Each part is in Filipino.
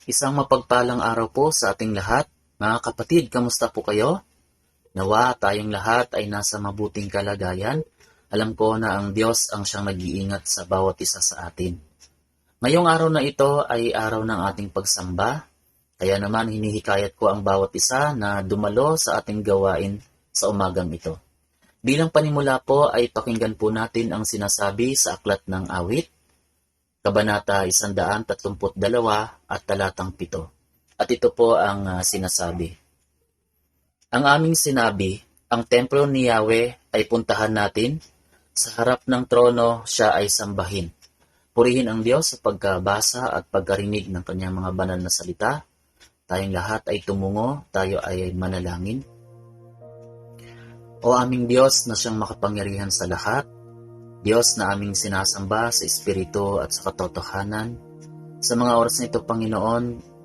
Isang mapagpalang araw po sa ating lahat. Mga kapatid, kamusta po kayo? Nawa tayong lahat ay nasa mabuting kalagayan. Alam ko na ang Diyos ang siyang nag-iingat sa bawat isa sa atin. Ngayong araw na ito ay araw ng ating pagsamba. Kaya naman hinihikayat ko ang bawat isa na dumalo sa ating gawain sa umagang ito. Bilang panimula po ay pakinggan po natin ang sinasabi sa Aklat ng Awit, Kabanata 132 at talatang 7. At ito po ang sinasabi. Ang aming sinabi, ang templo ni Yahweh ay puntahan natin, sa harap ng trono siya ay sambahin. Purihin ang Diyos sa pagkabasa at pagkarinig ng kanyang mga banal na salita. Tayong lahat ay tumungo, tayo ay manalangin. O aming Diyos na siyang makapangyarihan sa lahat, Diyos na aming sinasamba sa Espiritu at sa katotohanan, sa mga oras na ito, Panginoon,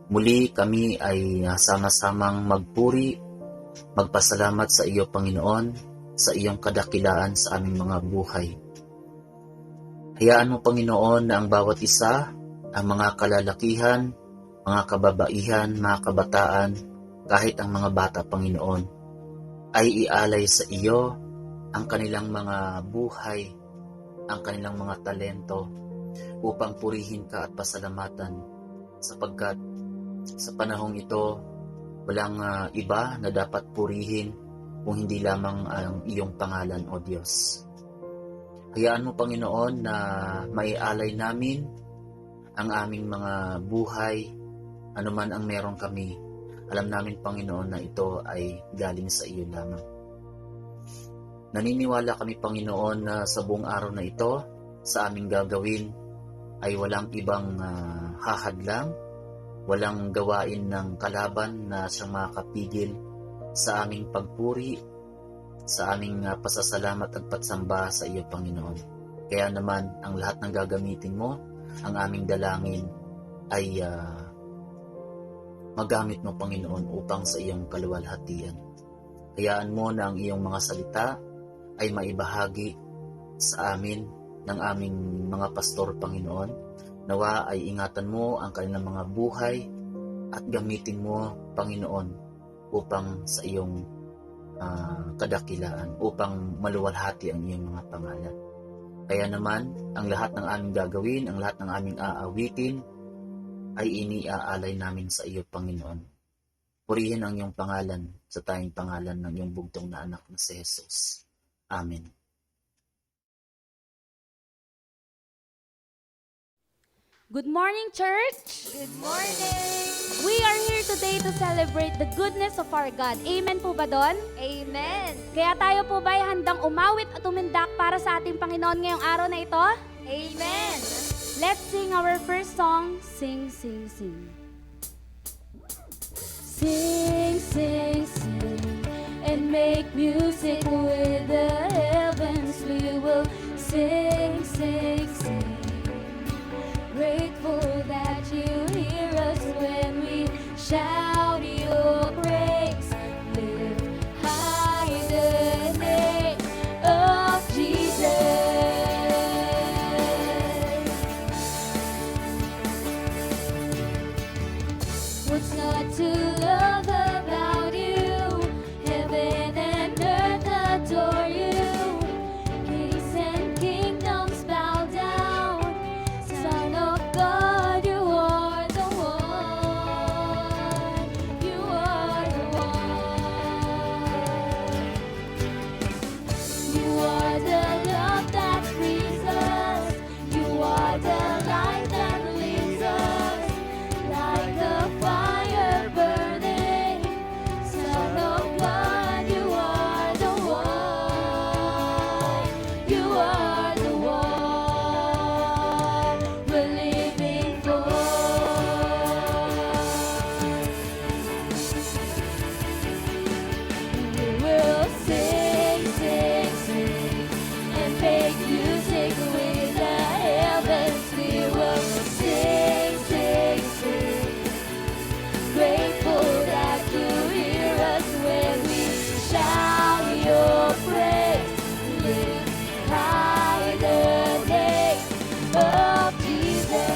muli kami ay sama-samang magpuri, magpasalamat sa iyo, Panginoon, sa iyong kadakilaan sa aming mga buhay. Hayaan mo, Panginoon, na ang bawat isa, ang mga kalalakihan, mga kababaihan, mga kabataan, kahit ang mga bata, Panginoon, ay ialay sa iyo ang kanilang mga buhay, ang kanilang mga talento upang purihin ka at pasalamatan, sapagkat sa panahong ito walang iba na dapat purihin kung hindi lamang ang iyong pangalan, O Diyos. Hayaan mo, Panginoon, na maialay namin ang aming mga buhay, anuman ang meron kami. Alam namin, Panginoon, na ito ay galing sa iyo lamang. Naniniwala kami, Panginoon, na sa buong araw na ito, sa aming gagawin, ay walang ibang hahadlang, walang gawain ng kalaban na siyang makakapigil sa aming pagpuri, sa aming pasasalamat at pagsamba sa iyo, Panginoon. Kaya naman, ang lahat ng gagamitin mo, ang aming dalangin, ay magamit mo, Panginoon, upang sa iyong kaluwalhatian. Hayaan mo na ang iyong mga salita ay maibahagi sa amin ng aming mga pastor, Panginoon. Nawa ay ingatan mo ang kanilang mga buhay at gamitin mo, Panginoon, upang sa iyong kadakilaan, upang maluwalhati ang iyong mga pangalan. Kaya naman, ang lahat ng aming gagawin, ang lahat ng aming aawitin, ay iniaalay namin sa iyo, Panginoon. Purihin ang iyong pangalan sa tayong pangalan ng iyong bugtong na anak na si Jesus. Amen. Good morning, church! Good morning! We are here today to celebrate the goodness of our God. Amen po ba doon? Amen! Kaya tayo po ba ay handang umawit at umindak para sa ating Panginoon ngayong araw na ito? Amen! Let's sing our first song, Sing, Sing, Sing. Sing, sing, sing, and make music with the heavens. We will sing, sing, sing. Grateful that you hear us when we shout your praise. Lift high the name of Jesus. What's not to love about you? Heaven and earth adore you. Kings and kingdoms bow down. Son of God, you are the one. You are the one. You are the love that frees us. You are the light that leads us. Like a fire burning. Son of God, you are the one. You are the one we're living for. We will sing, sing, sing, and make music with the heavens. We will sing, sing, sing. Grateful that you hear us when we shout your praise. Lift high the name of Jesus.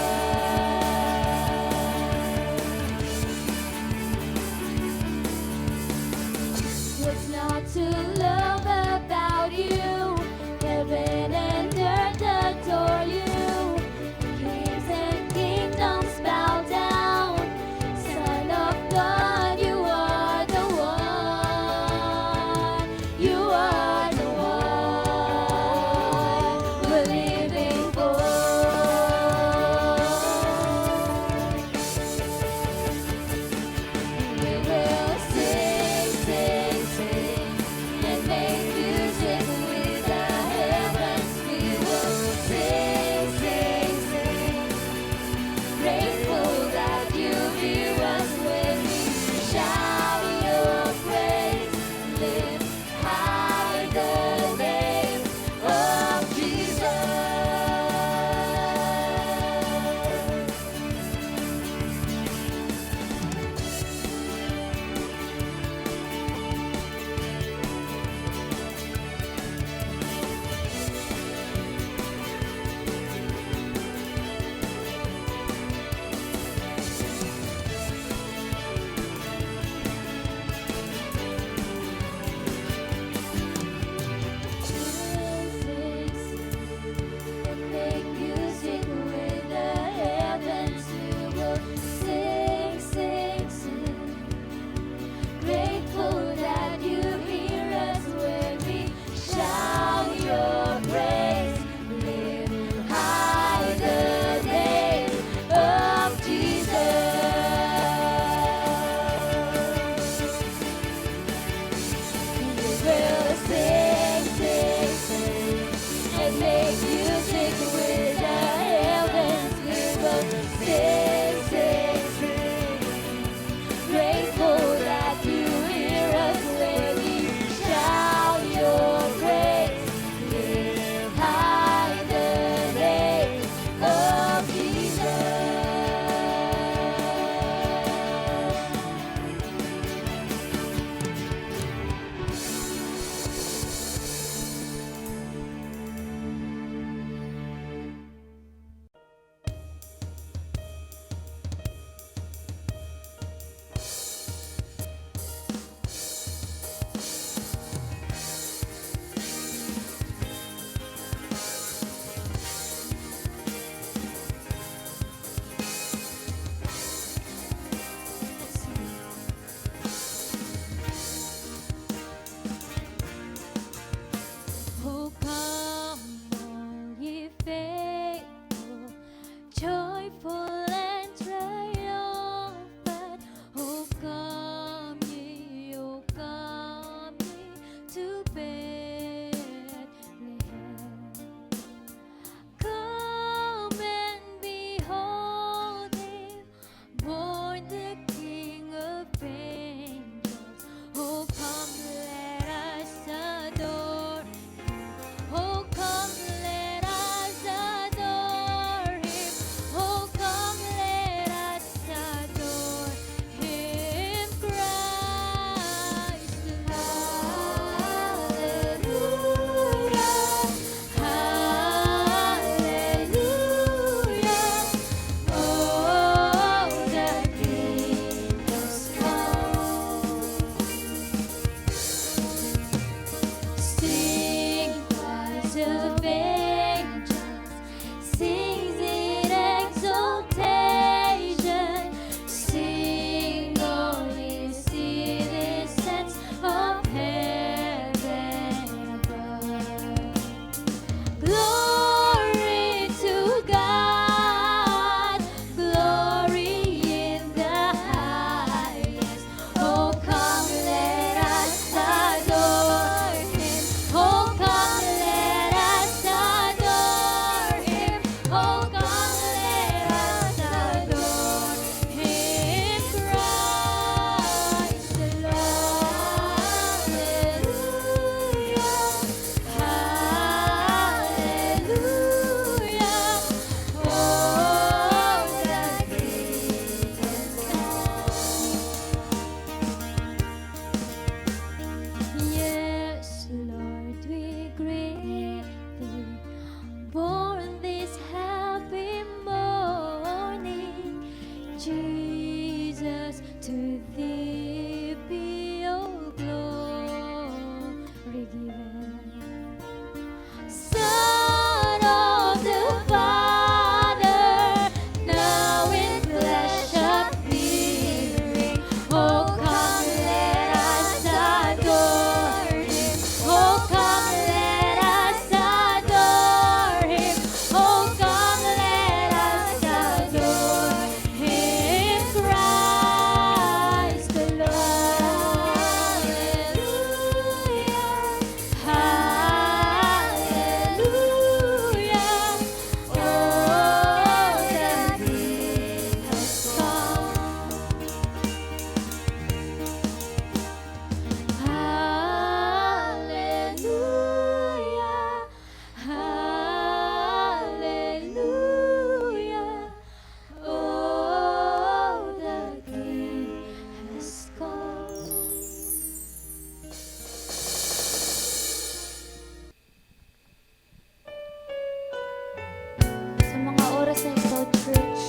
sa Ikaw Church.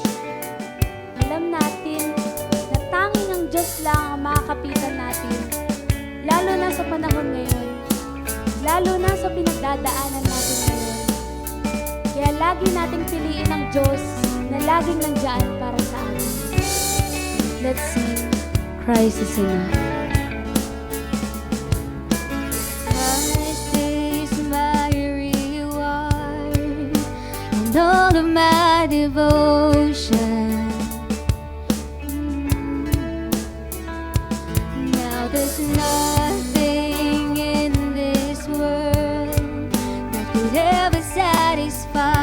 Alam natin na tanging ang Diyos lang ang makakapitan natin, lalo na sa panahon ngayon, lalo na sa pinagdadaanan natin ngayon. Kaya lagi nating piliin ang Diyos na laging nandiyan para sa atin. Let's sing, Christ is enough. Christ is my reward and all of my devotion. Now there's nothing in this world that could ever satisfy.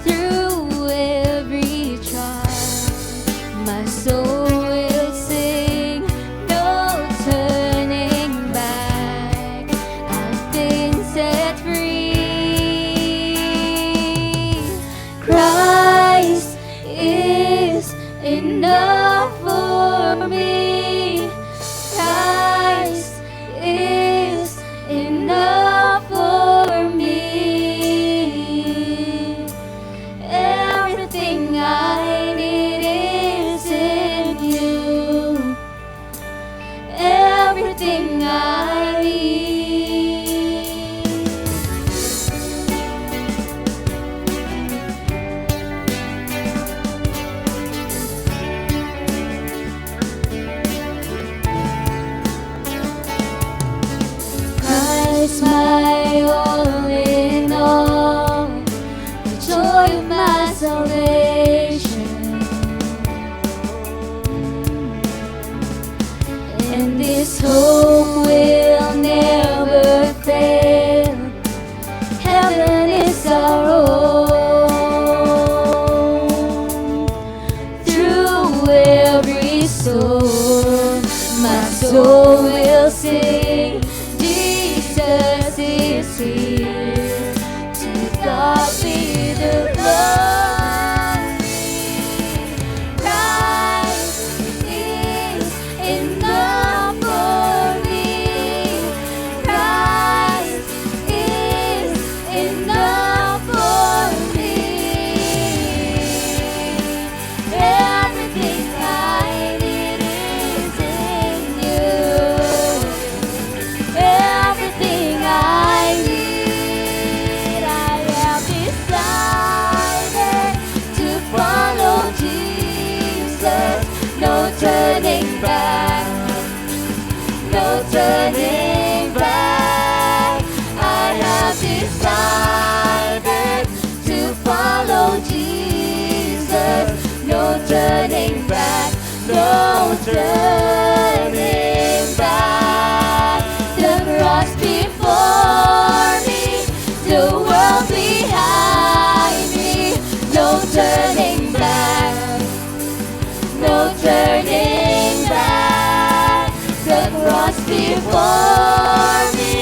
Through every trial, my soul will sing, no turning back. I've been set free. Christ is enough for me. Christ is enough for me. Everything I need is in you. Everything I need. Christ, my all in all, the joy of my salvation. And this hope will never fail. Heaven is our home. Through every storm, my soul will sing, Jesus is here. To God be the glory. Christ is enough for me. Christ is enough for me. Everything I need is in you. Everything I need, I have decided to follow Jesus. No turning back, no turning back. I have decided to follow Jesus. No turning back, no turning back. The cross before me, the world behind me. No turning back, no turning back. The cross before me,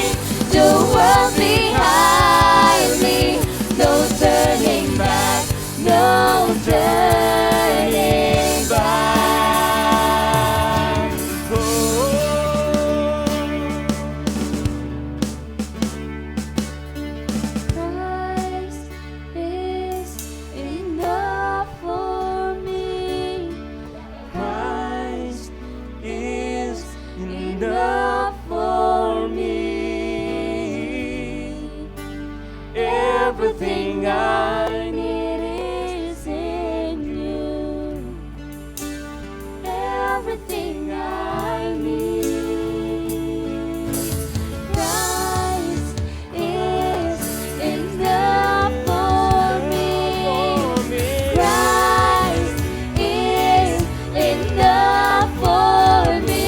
the world behind me. No turning back, no turning back. Christ is enough for me. Christ is enough for me. Everything I need is in you. Everything I need. Christ is enough for me. Christ is enough for me.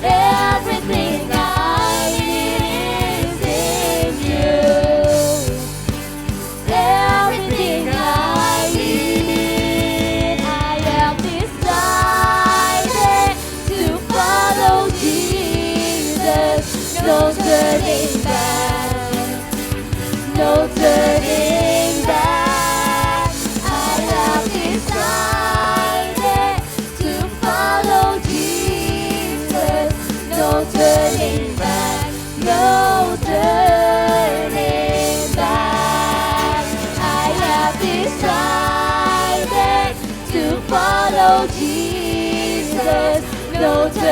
Everything I need is in you. Everything I need, I have decided to follow Jesus. No turning back, no turning back. I have decided to follow Jesus. No turning back, no turning back.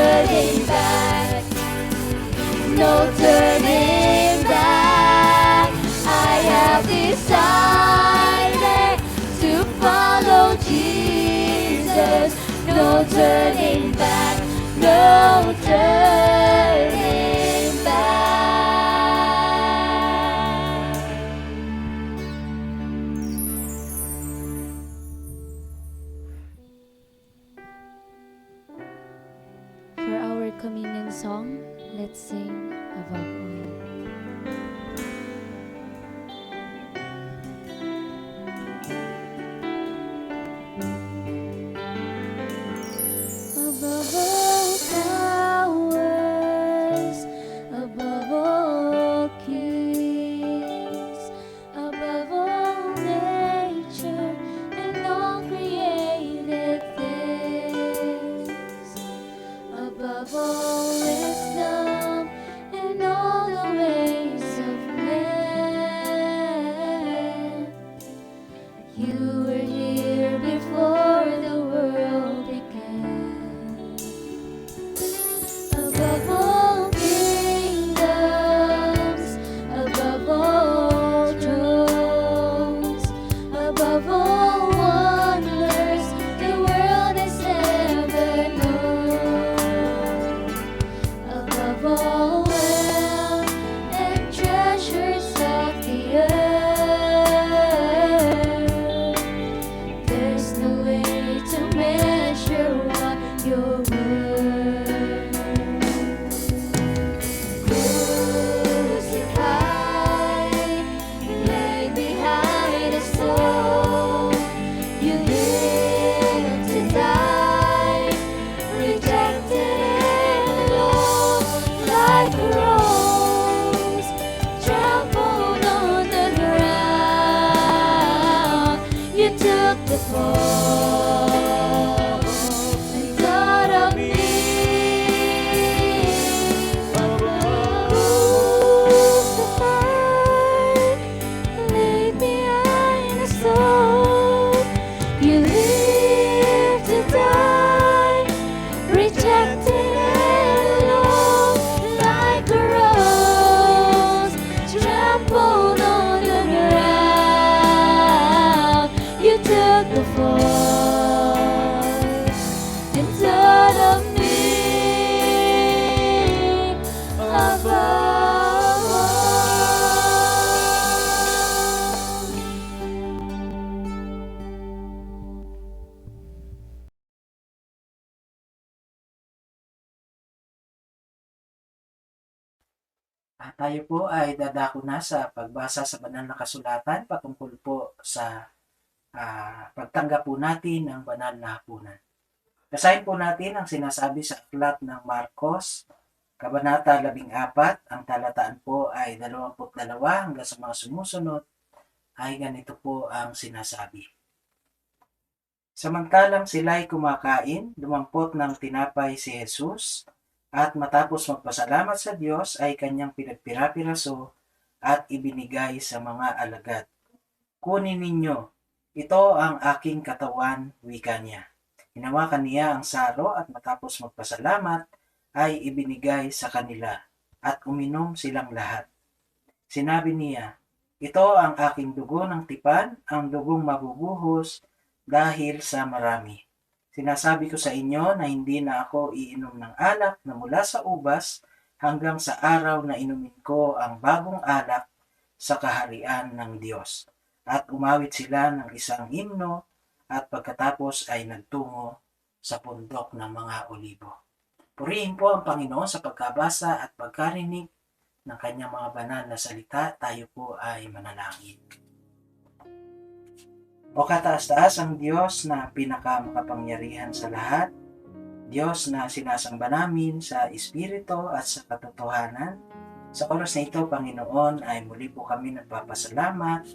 turning back, no turning back. I have decided to follow Jesus, no turning back, no turning back. For our communion song, let's sing above all. Above all powers, above all kings, above all nature and all created things, above all wisdom and all the ways of man. You were here before the world began. Above all kingdoms, above all thrones, above all wonders the world has ever known, above all wealth and treasures of the earth, there's no way to measure what you're worth. Crucified, laid behind a stone, you lived to die, rejected and alone, like a rose trampled on the ground. You took the fall and thought of me. Crucified, laid behind a stone, you lived to die, rejected and alone, like a rose trampled on the ground. You took the fall and thought of me above all. Tayo po ay dadako na sa pagbasa sa banal na kasulatan patungkol po sa pagtanggap po natin ng banal na hapunan. Basahin po natin ang sinasabi sa aklat ng Marcos, Kabanata 14, ang talataan po ay 22 hanggang sa mga sumusunod, ay ganito po ang sinasabi. Samantalang sila'y kumakain, dumampot ng tinapay si Jesus, at matapos magpasalamat sa Diyos ay kanyang pinagpira-piraso at ibinigay sa mga alagad. Kunin ninyo, ito ang aking katawan, wika niya. Hinawakan niya ang saro at matapos magpasalamat ay ibinigay sa kanila at uminom silang lahat. Sinabi niya, ito ang aking dugo ng tipan, ang dugong mabubuhos dahil sa marami. Sinasabi ko sa inyo na hindi na ako iinom ng alak na mula sa ubas hanggang sa araw na inumin ko ang bagong alak sa kaharian ng Diyos. At umawit sila ng isang himno at pagkatapos ay nagtungo sa bundok ng mga olibo. Purihin po ang Panginoon sa pagkabasa at pagkarinig ng kanyang mga banal na salita. Tayo po ay manalangin. O kataas-taas ang Diyos na pinakamakapangyarihan sa lahat, Diyos na sinasamba namin sa Espiritu at sa katotohanan. Sa oras na ito, Panginoon, ay muli po kami nagpapasalamat.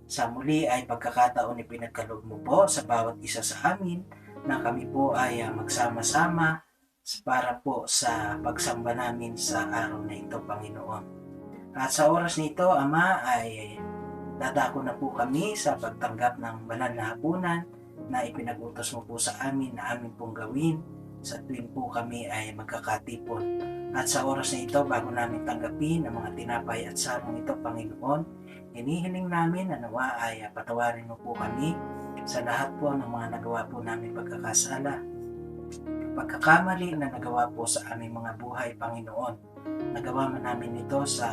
Sa muli ay pagkakataon ni pinagkaloob mo po sa bawat isa sa amin na kami po ay magsama-sama para po sa pagsamba namin sa araw na ito, Panginoon. At sa oras na ito, Ama, ay dadako na po kami sa pagtanggap ng banal na hapunan na ipinag-utos mo po sa amin na amin pong gawin sa tuwing po kami ay magkakatipon. At sa oras na ito, bago namin tanggapin ang mga tinapay at sarong ito, Panginoon, hinihiling namin na nawa ay patawarin mo po kami sa lahat po ng mga nagawa po namin pagkakasala, pagkakamali na nagawa po sa aming mga buhay, Panginoon. Nagawa man namin ito sa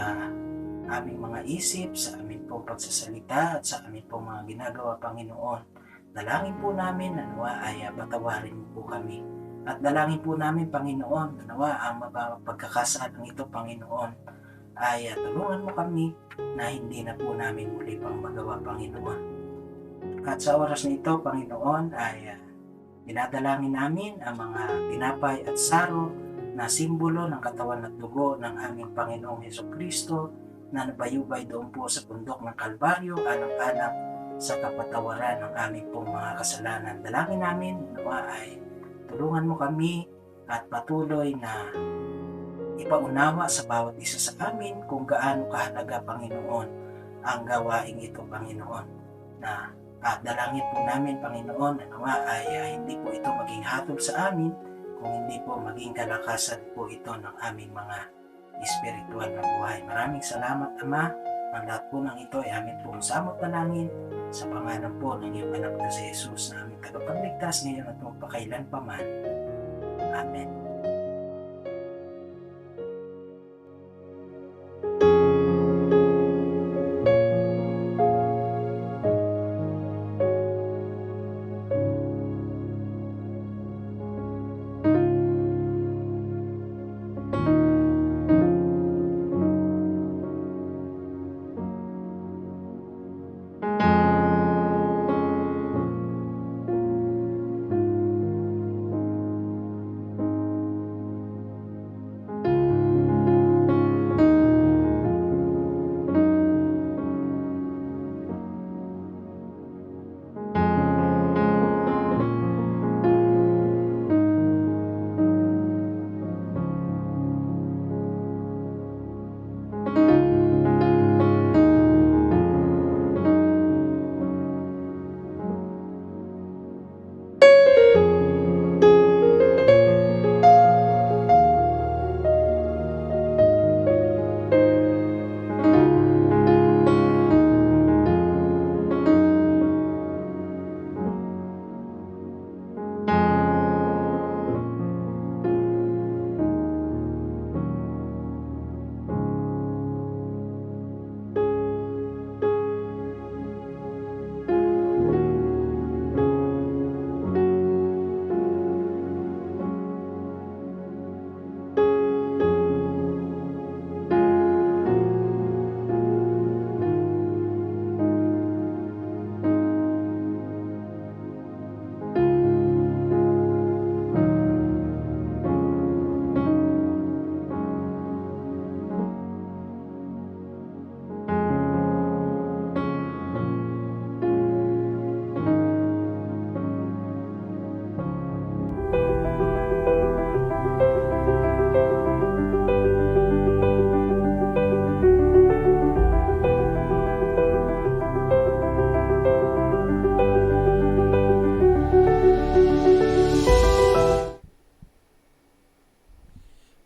aming mga isip, sa aming pong pagsasalita at sa aming pong mga ginagawa, Panginoon. Dalangin po namin na nawa ay patawarin mo po kami. At dalangin po namin, Panginoon, na nawa ang pagkakasalang ito, Panginoon, ay tulungan mo kami na hindi na po namin muli pang magawa, Panginoon. At sa oras na ito, Panginoon, ay dinadalangin namin ang mga tinapay at saro na simbolo ng katawan at dugo ng aming Panginoong Hesukristo na nabayubay doon po sa bundok ng Kalbaryo alang-alang sa kapatawaran ng aming pong mga kasalanan. Dalangin namin nawa ay tulungan mo kami at patuloy na ipaunawa sa bawat isa sa amin kung gaano kahalaga, Panginoon, ang gawaing ito, Panginoon. Na dalangin po namin, Panginoon, na nawa ay hindi po ito maging hatol sa amin, kung hindi po maging kalakasan po ito ng aming mga espiritual na buhay. Maraming salamat, Ama. Ang lahat po ng ito ay amin pong samot dalangin sa pangalan po ng iyong anak na si Jesus na aming tagapagligtas ngayon at magpakailan pa man. Amen.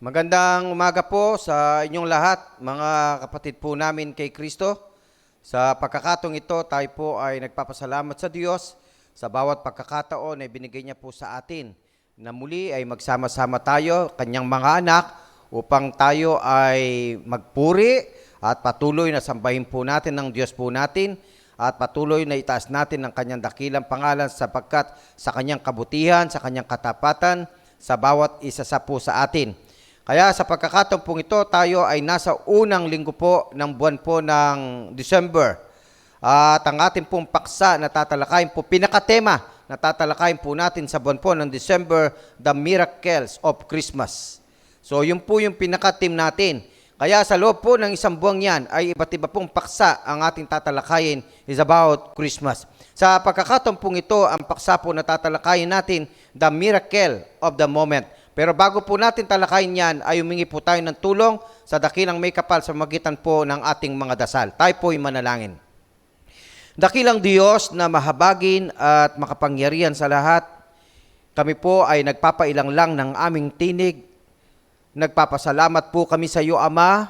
Magandang umaga po sa inyong lahat, mga kapatid po namin kay Kristo. Sa pagkakataong ito, tayo po ay nagpapasalamat sa Diyos sa bawat pagkakataon na binigay niya po sa atin, na muli ay magsama-sama tayo, kanyang mga anak, upang tayo ay magpuri at patuloy na sambahin po natin ng Diyos po natin at patuloy na itaas natin ang kanyang dakilang pangalan sapagkat sa kanyang kabutihan, sa kanyang katapatan, sa bawat isa sa po sa atin. Kaya sa pagkakataon pong ito, tayo ay nasa unang linggo po ng buwan po ng December. At ang ating pong paksa na tatalakayin po, pinakatema na tatalakayin po natin sa buwan po ng December, The Miracles of Christmas. So yun po yung pinaka-theme natin. Kaya sa loob po ng isang buwang yan ay iba't iba pong paksa ang ating tatalakayin is about Christmas. Sa pagkakataon pong ito, ang paksa po na tatalakayin natin, The Miracle of the Moment. Pero bago po natin talakayin yan, ay humingi po tayo ng tulong sa dakilang may kapal sa magitan po ng ating mga dasal. Tayo po ay manalangin. Dakilang Diyos na mahabagin at makapangyarihan sa lahat, Kami po ay nagpapailang lang ng aming tinig. Nagpapasalamat po kami sa iyo, Ama,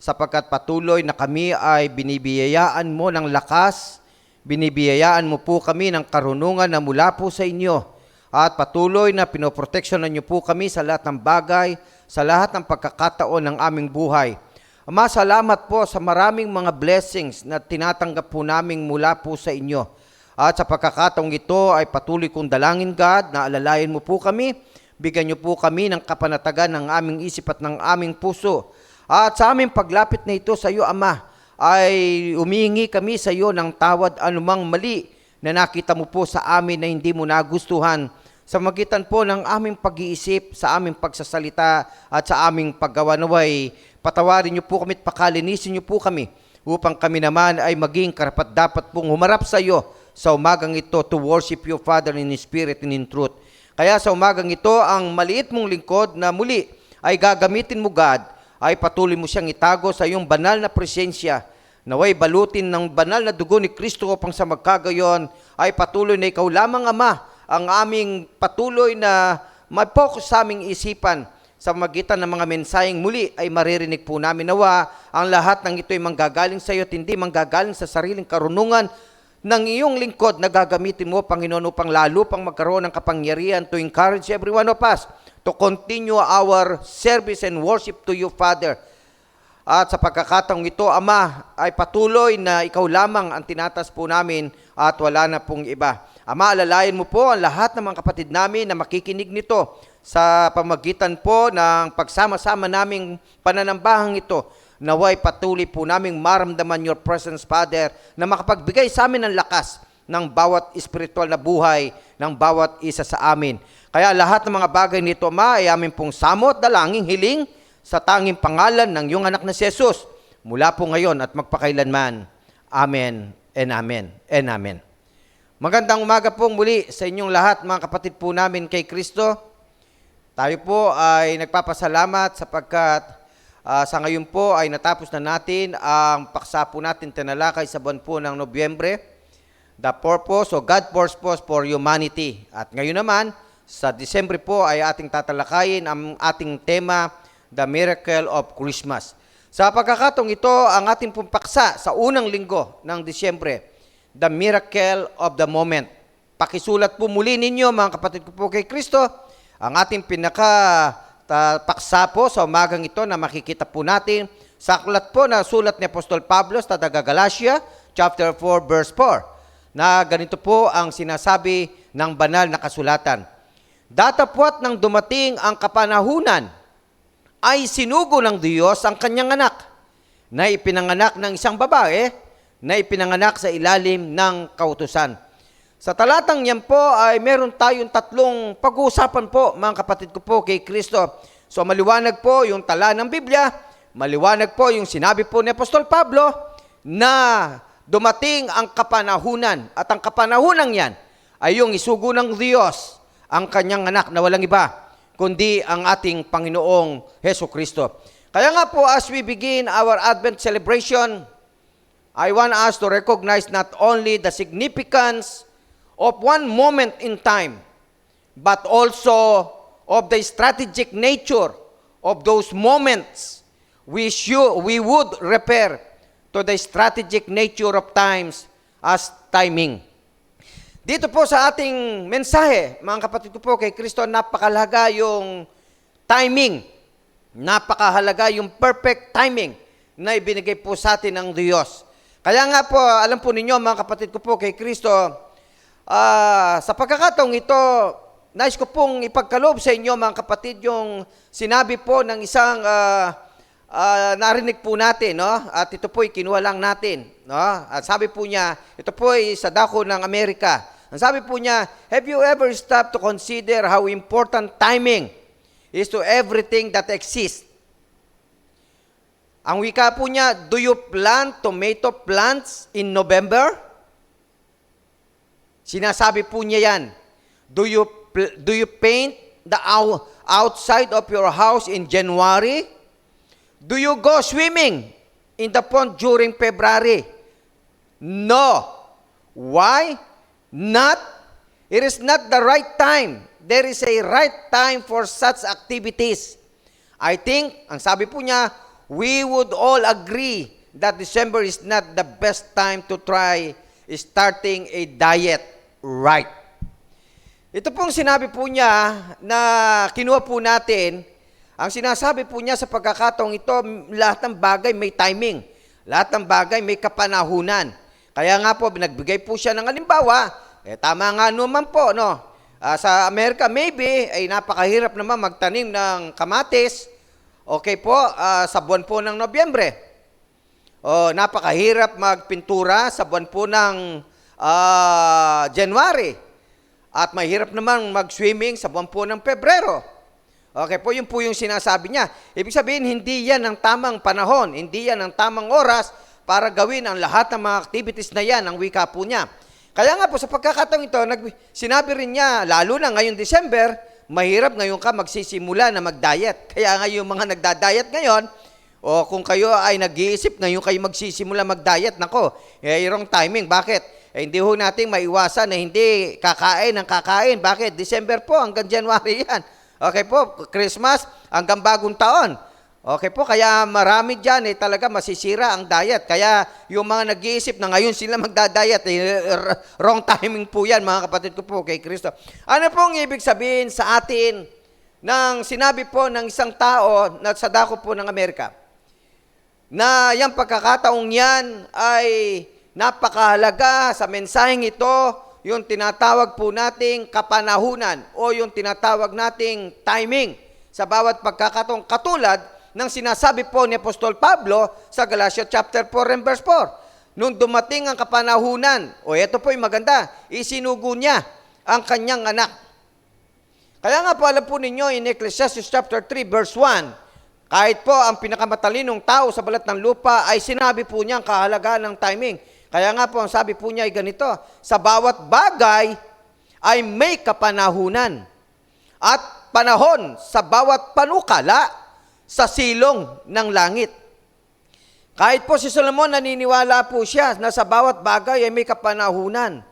sapagkat patuloy na kami ay binibiyayaan mo ng lakas, binibiyayaan mo po kami ng karunungan na mula po sa inyo, at patuloy na pinoproteksyonan niyo po kami sa lahat ng bagay, sa lahat ng pagkakataon ng aming buhay. Ama, salamat po sa maraming mga blessings na tinatanggap po namin mula po sa inyo. At sa pagkakataong ito ay patuloy kong dalangin, God, na alalayan mo po kami, bigyan niyo po kami ng kapanatagan ng aming isip at ng aming puso. At sa aming paglapit na ito sa iyo, Ama, ay humihingi kami sa iyo ng tawad anumang mali na nakita mo po sa amin na hindi mo nagustuhan sa magitan po ng aming pag-iisip, sa aming pagsasalita at sa aming paggawa. Naway, patawarin niyo po kami at pakalinisin niyo po kami upang kami naman ay maging karapat-dapat pong humarap sa iyo sa umagang ito to worship you, Father, in Spirit and in truth. Kaya sa umagang ito, ang maliit mong lingkod na muli ay gagamitin mo, God, ay patuloy mo siyang itago sa iyong banal na presensya. Naway balutin ng banal na dugo ni Kristo upang sa magkagayon ay patuloy na ikaw lamang, Ama, ang aming patuloy na mag-focus sa aming isipan sa magitan ng mga mensaheng muli ay maririnig po namin. Nawa ang lahat ng ito ay manggagaling sa iyo at hindi manggagaling sa sariling karunungan ng iyong lingkod na gagamitin mo, Panginoon, upang lalo pang magkaroon ng kapangyarihan to encourage every one of us to continue our service and worship to you, Father. At sa pagkakataong ito, Ama, ay patuloy na ikaw lamang ang tinatas po namin at wala na pong iba. Ama, alalayan mo po ang lahat ng mga kapatid namin na makikinig nito sa pamagitan po ng pagsama-sama naming pananambahang ito. Naway patuloy po naming maramdaman your presence, Father, na makapagbigay sa amin ng lakas ng bawat espiritual na buhay ng bawat isa sa amin. Kaya lahat ng mga bagay nito, Ama, ay amin pong samot, dalangin, hiling sa tanging pangalan ng iyong anak na si Jesus mula po ngayon at magpakailanman. Amen and amen and amen. Magandang umaga po muli sa inyong lahat, mga kapatid po namin kay Kristo. Tayo po ay nagpapasalamat sapagkat sa ngayon po ay natapos na natin ang paksa po natin tinalakay sa buwan po ng Nobyembre, the purpose o God purpose for humanity. At ngayon naman, sa Disyembre po ay ating tatalakayin ang ating tema, the miracle of Christmas. Sa pagkakataong ito, ang ating pong paksa sa unang linggo ng Disyembre, the miracle of the moment. Pakisulat po muli ninyo, mga kapatid ko po kay Kristo, ang ating paksa po sa umagang ito na makikita po natin sa aklat po na sulat ni Apostol Pablo sa taga-Galatia, chapter 4, verse 4, na ganito po ang sinasabi ng banal na kasulatan. Datapwat nang dumating ang kapanahunan, ay sinugo ng Diyos ang kanyang anak, na ipinanganak ng isang babae, na ipinanganak sa ilalim ng kautusan. Sa talatang yan po ay meron tayong tatlong pag-uusapan po, mga kapatid ko po kay Kristo. So maliwanag po yung tala ng Biblia, maliwanag po yung sinabi po ni Apostol Pablo na dumating ang kapanahunan. At ang kapanahunan yan ay yung isugo ng Diyos, ang kanyang anak na walang iba, kundi ang ating Panginoong Heso Kristo. Kaya nga po as we begin our Advent celebration, I want us to recognize not only the significance of one moment in time, but also of the strategic nature of those moments. We would refer to the strategic nature of times as timing. Dito po sa ating mensahe, mga kapatid ko po kay Kristo, napakahalaga yung timing. Napakahalaga yung perfect timing na ibinigay po sa atin ng Diyos. Kaya nga po, alam po ninyo, mga kapatid ko po kay Kristo, sa pagkakataong ito, nais ko pong ipagkaloob sa inyo, mga kapatid, yung sinabi po ng isang narinig po natin, no? At ito po ay kinuha lang natin, no? At sabi po niya, ito po ay sa dako ng Amerika. Ang sabi po niya, have you ever stopped to consider how important timing is to everything that exists? Ang wika po niya, do you plant tomato plants in November? Sinasabi po niya yan. Do you paint the outside of your house in January? Do you go swimming in the pond during February? No. Why? It is not the right time. there is a right time for such activities. I think, ang sabi po niya, we would all agree that December is not the best time to try starting a diet right. Ito pong sinabi po niya na kinuha po natin, ang sinasabi po niya sa pagkakataong ito, lahat ng bagay may timing. Lahat ng bagay may kapanahunan. Kaya nga po, binagbigay po siya ng halimbawa, tama nga naman po, no? Sa Amerika, maybe, ay napakahirap naman magtanim ng kamatis. Okay po, sa buwan po ng Nobyembre. Napakahirap magpintura sa buwan po ng January. At mahirap naman mag-swimming sa buwan po ng Pebrero. Okay po, yun po yung sinasabi niya. Ibig sabihin, hindi yan ang tamang panahon, hindi yan ang tamang oras para gawin ang lahat ng mga activities na yan, ang wika po niya. Kaya nga po, sa pagkakataong ito, sinabi rin niya, lalo na ngayong December, mahirap ngayon ka magsisimula na mag-diet. Kaya nga yung mga nagda-diet ngayon, o kung kayo ay nag-iisip, ngayon kayo magsisimula mag-diet, nako, wrong timing. Bakit? Hindi ho natin maiwasan na hindi kakain ng kakain. Bakit? December po, hanggang January yan. Okay po, Christmas hanggang bagong taon. Okay po, kaya marami dyan talaga masisira ang diet. Kaya yung mga nag-iisip na ngayon sila magda-diet, wrong timing po yan, mga kapatid ko po kay Kristo. Ano pong ibig sabihin sa atin ng sinabi po ng isang tao na sa dako po ng Amerika? Na yung pagkakataong yan ay napakahalaga sa mensaheng ito, yung tinatawag po nating kapanahunan o yung tinatawag nating timing sa bawat pagkakataong katulad ng sinasabi po ni Apostol Pablo sa Galatia chapter 4 and verse 4. Nung dumating ang kapanahunan, ito po yung maganda, isinugo niya ang kanyang anak. Kaya nga po alam po ninyo in Ecclesiastes chapter 3 verse 1, kahit po ang pinakamatalinong tao sa balat ng lupa ay sinabi po niya ang kahalagaan ng timing. Kaya nga po ang sabi po niya ay ganito, sa bawat bagay ay may kapanahunan at panahon sa bawat panukala sa silong ng langit. Kahit po si Solomon naniniwala po siya na sa bawat bagay ay may kapanahunan.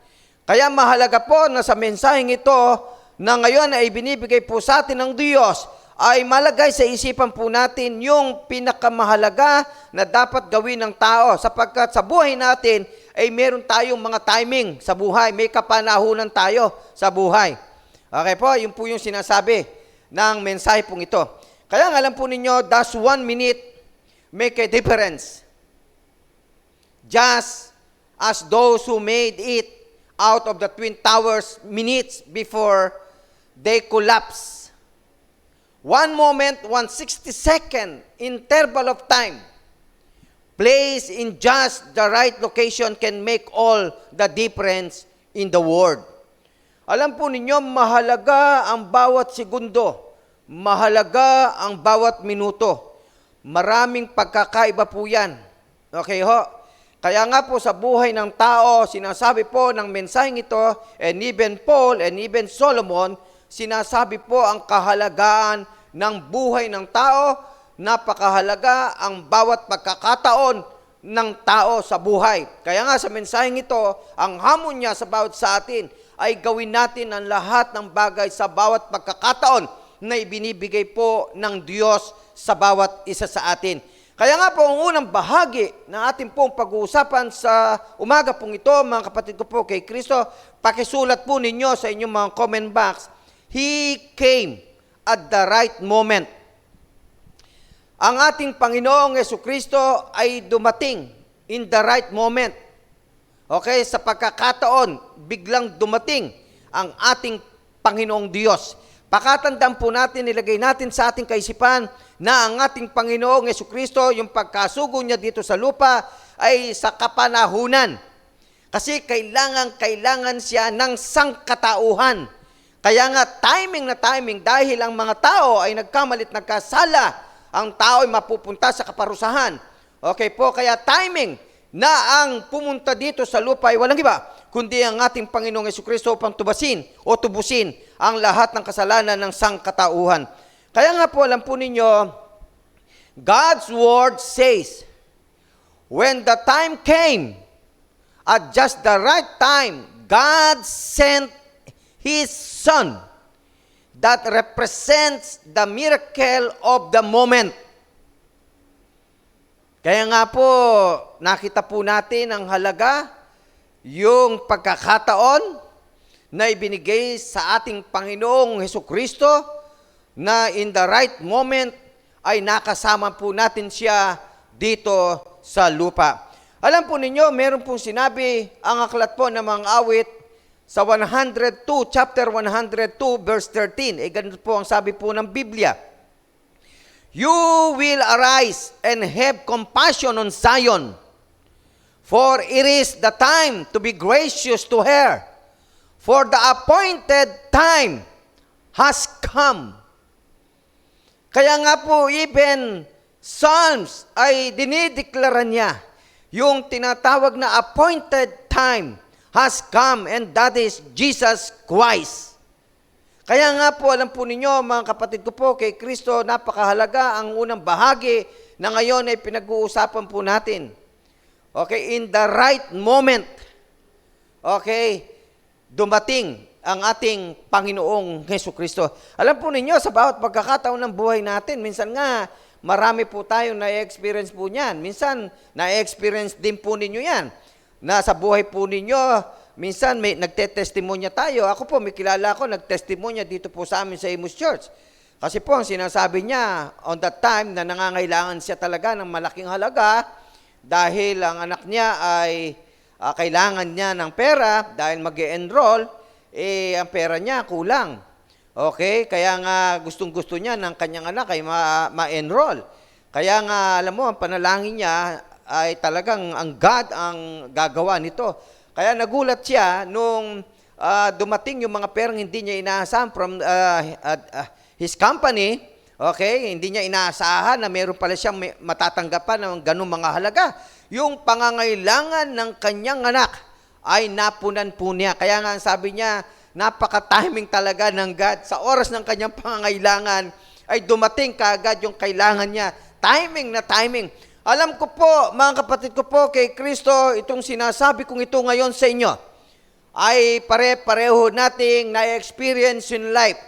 Kaya mahalaga po na sa mensaheng ito na ngayon ay binibigay po sa atin ng Diyos ay malagay sa isipan po natin yung pinakamahalaga na dapat gawin ng tao sapagkat sa buhay natin ay meron tayong mga timing sa buhay, may kapanahunan tayo sa buhay. Okay po, yun po yung sinasabi ng mensahe pong ito. Kaya nga alam po ninyo, does 1 minute make a difference? Just as those who made it out of the Twin Towers minutes before they collapse. 1 moment, 1/62nd interval of time placed in just the right location can make all the difference in the world. Alam po ninyo, mahalaga ang bawat segundo. Mahalaga ang bawat minuto. Maraming pagkakaiba po yan. Okay ho? Kaya nga po sa buhay ng tao, sinasabi po ng mensaheng ito, and even Paul and even Solomon, sinasabi po ang kahalagaan ng buhay ng tao, napakahalaga ang bawat pagkakataon ng tao sa buhay. Kaya nga sa mensaheng ito, ang hamon niya sa bawat sa atin ay gawin natin ang lahat ng bagay sa bawat pagkakataon na ibinibigay po ng Diyos sa bawat isa sa atin. Kaya nga po, ang unang bahagi na ating pong pag-uusapan sa umaga pong ito, mga kapatid ko po kay Kristo, pakisulat po ninyo sa inyong mga comment box, He came at the right moment. Ang ating Panginoong Jesucristo ay dumating in the right moment. Okay, sa pagkakataon, biglang dumating ang ating Panginoong Diyos. Pakatandaan po natin, nilagay natin sa ating kaisipan na ang ating Panginoong Jesucristo, yung pagkasugo niya dito sa lupa ay sa kapanahunan. Kasi kailangan siya ng sangkatauhan. Kaya nga timing na timing dahil ang mga tao ay nagkamalit nagkasala, ang tao ay mapupunta sa kaparusahan. Okay po, kaya timing na ang pumunta dito sa lupa ay walang iba, kundi ang ating Panginoong Jesucristo upang tubusin ang lahat ng kasalanan ng sangkatauhan. Kaya nga po, alam po ninyo, God's Word says, when the time came, at just the right time, God sent His Son. that represents the miracle of the moment. Kaya nga po, nakita po natin ang halaga, yung pagkakataon na ibinigay sa ating Panginoong Hesukristo na in the right moment ay nakasama po natin siya dito sa lupa. Alam po ninyo, meron pong sinabi ang aklat po ng mga awit sa 102, chapter 102, verse 13. Ganito po ang sabi po ng Biblia. You will arise and have compassion on Zion, for it is the time to be gracious to her, for the appointed time has come. Kaya nga po, even Psalms ay dinideklara niya yung tinatawag na appointed time has come, and that is Jesus Christ. Kaya nga po, alam po ninyo, mga kapatid ko po, kay Kristo, napakahalaga ang unang bahagi na ngayon ay pinag-uusapan po natin. Okay, in the right moment, okay, dumating ang ating Panginoong Hesukristo. Alam po ninyo, sa bawat pagkakataon ng buhay natin, minsan nga, marami po tayong na-experience po niyan. Minsan, na-experience din po ninyo yan. Na sa buhay po ninyo, minsan may nagte-testimonya tayo. Ako po, may kilala ko, nagtestimonya dito po sa amin sa Imus Church. Kasi po, ang sinasabi niya, on that time, na nangangailangan siya talaga ng malaking halaga dahil ang anak niya ay kailangan niya ng pera dahil mag-e-enroll, ang pera niya kulang. Okay, kaya nga gustong-gusto niya ng kanyang anak ay ma-enroll. Kaya nga, alam mo, ang panalangin niya ay talagang ang God ang gagawa nito. Kaya nagulat siya nung dumating yung mga perang hindi niya inaasahan from his company. Okay, hindi niya inaasahan na meron pala siyang matatanggapan ng ganung mga halaga. Yung pangangailangan ng kanyang anak ay napunan po niya. Kaya nga sabi niya, napaka-timing talaga ng God. Sa oras ng kanyang pangangailangan, ay dumating kaagad yung kailangan niya. Timing na timing. Alam ko po, mga kapatid ko po, kay Kristo, itong sinasabi kong ito ngayon sa inyo, ay pare-pareho nating na-experience in life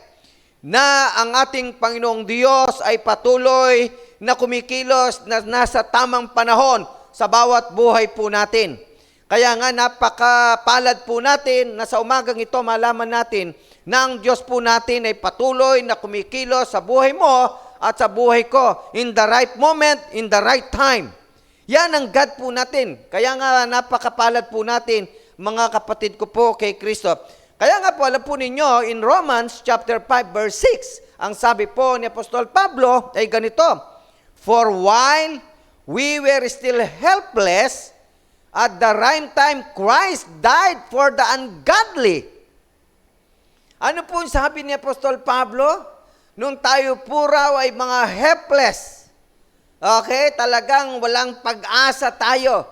na ang ating Panginoong Diyos ay patuloy na kumikilos na nasa tamang panahon sa bawat buhay po natin. Kaya nga napakapalad po natin na sa umagang ito malaman natin na ang Diyos po natin ay patuloy na kumikilos sa buhay mo at sa buhay ko in the right moment, in the right time. Yan ang God po natin. Kaya nga napakapalad po natin, mga kapatid ko po kay Kristo. Kaya nga po alam po ninyo in Romans chapter 5 verse 6, ang sabi po ni Apostol Pablo ay ganito, for while we were still helpless, at the right time, Christ died for the ungodly. Ano po sabi ni Apostol Pablo? Nung tayo po raw ay mga helpless. Okay? Talagang walang pag-asa tayo.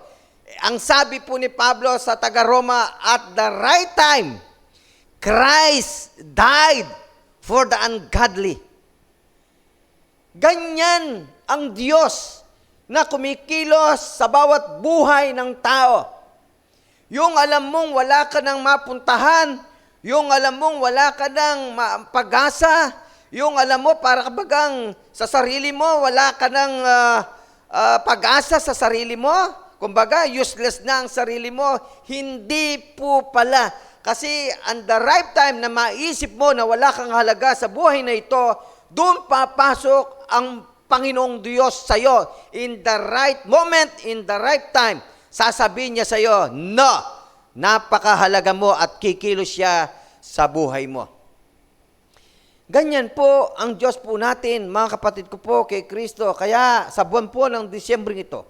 Ang sabi po ni Pablo sa taga-Roma, at the right time, Christ died for the ungodly. Ganyan ang Diyos na kumikilos sa bawat buhay ng tao. Yung alam mong wala ka nang mapuntahan, yung alam mong wala ka nang pag-asa, yung alam mo para kabagang sa sarili mo, wala ka nang pag-asa sa sarili mo, kumbaga useless na ang sarili mo, hindi po pala. Kasi on the right time na maisip mo na wala kang halaga sa buhay na ito, doon papasok ang Panginoong Diyos sa iyo. In the right moment, in the right time, sasabihin niya sa iyo, no, napakahalaga mo at kikilos siya sa buhay mo. Ganyan po ang Diyos po natin, mga kapatid ko po kay Kristo. Kaya sa buwan po ng Disyembre ito,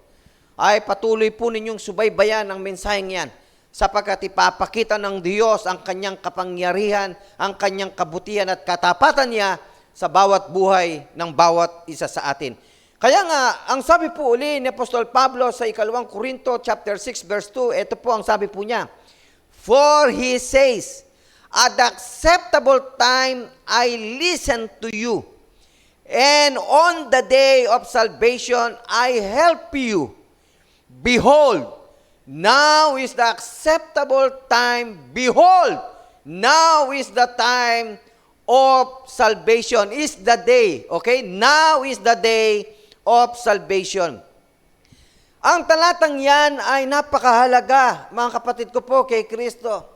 ay patuloy po ninyong subaybayan ang mensaheng yan, sapagkat ipapakita ng Diyos ang kanyang kapangyarihan, ang kanyang kabutihan at katapatan niya sa bawat buhay ng bawat isa sa atin. Kaya nga, ang sabi po uli ni Apostol Pablo sa 2 Korinto chapter 6 verse 2, ito po ang sabi po niya, for he says, at the acceptable time I listen to you, and on the day of salvation I help you. Behold, now is the acceptable time. Behold, now is the time of salvation. Is the day. Okay? Now is the day of salvation. Ang talatang yan ay napakahalaga, mga kapatid ko po, kay Kristo.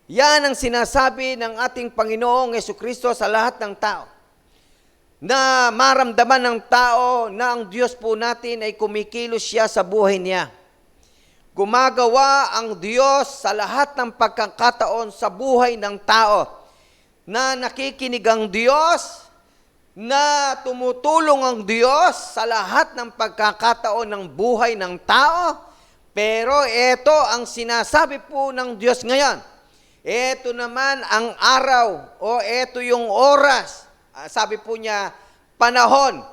Yan ang sinasabi ng ating Panginoong Jesucristo sa lahat ng tao. Na maramdaman ng tao na ang Diyos po natin ay kumikilos siya sa buhay niya. Gumagawa ang Diyos sa lahat ng pagkakataon sa buhay ng tao. Na nakikinig ang Diyos, na tumutulong ang Diyos sa lahat ng pagkakataon ng buhay ng tao. Pero ito ang sinasabi po ng Diyos ngayon. Ito naman ang araw o ito yung oras. Sabi po niya, panahon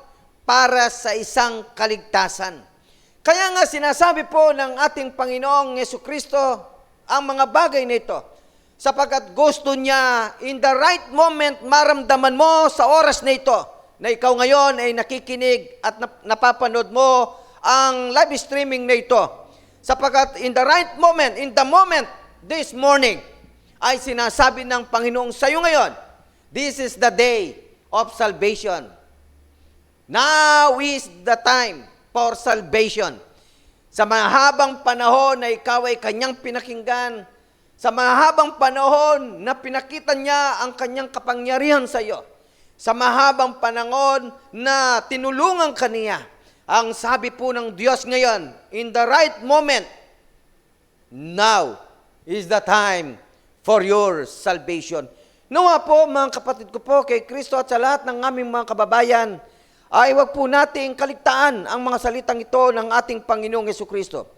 para sa isang kaligtasan. Kaya nga sinasabi po ng ating Panginoong Jesucristo ang mga bagay nito. Sapagkat gusto niya, in the right moment, maramdaman mo sa oras na ito, na ikaw ngayon ay nakikinig at napapanood mo ang live streaming na ito. Sapagkat in the right moment, in the moment, this morning, ay sinasabi ng Panginoong sa iyo ngayon, this is the day of salvation. Now is the time for salvation. Sa mahabang panahon na ikaw ay kanyang pinakinggan, sa mahabang panahon na pinakita niya ang kanyang kapangyarihan sa iyo, sa mahabang panahon na tinulungan ka niya, ang sabi po ng Diyos ngayon, in the right moment, now is the time for your salvation. Nawa po, mga kapatid ko po, kay Kristo at sa lahat ng aming mga kababayan, ay wag po nating kaligtaan ang mga salitang ito ng ating Panginoong Jesucristo.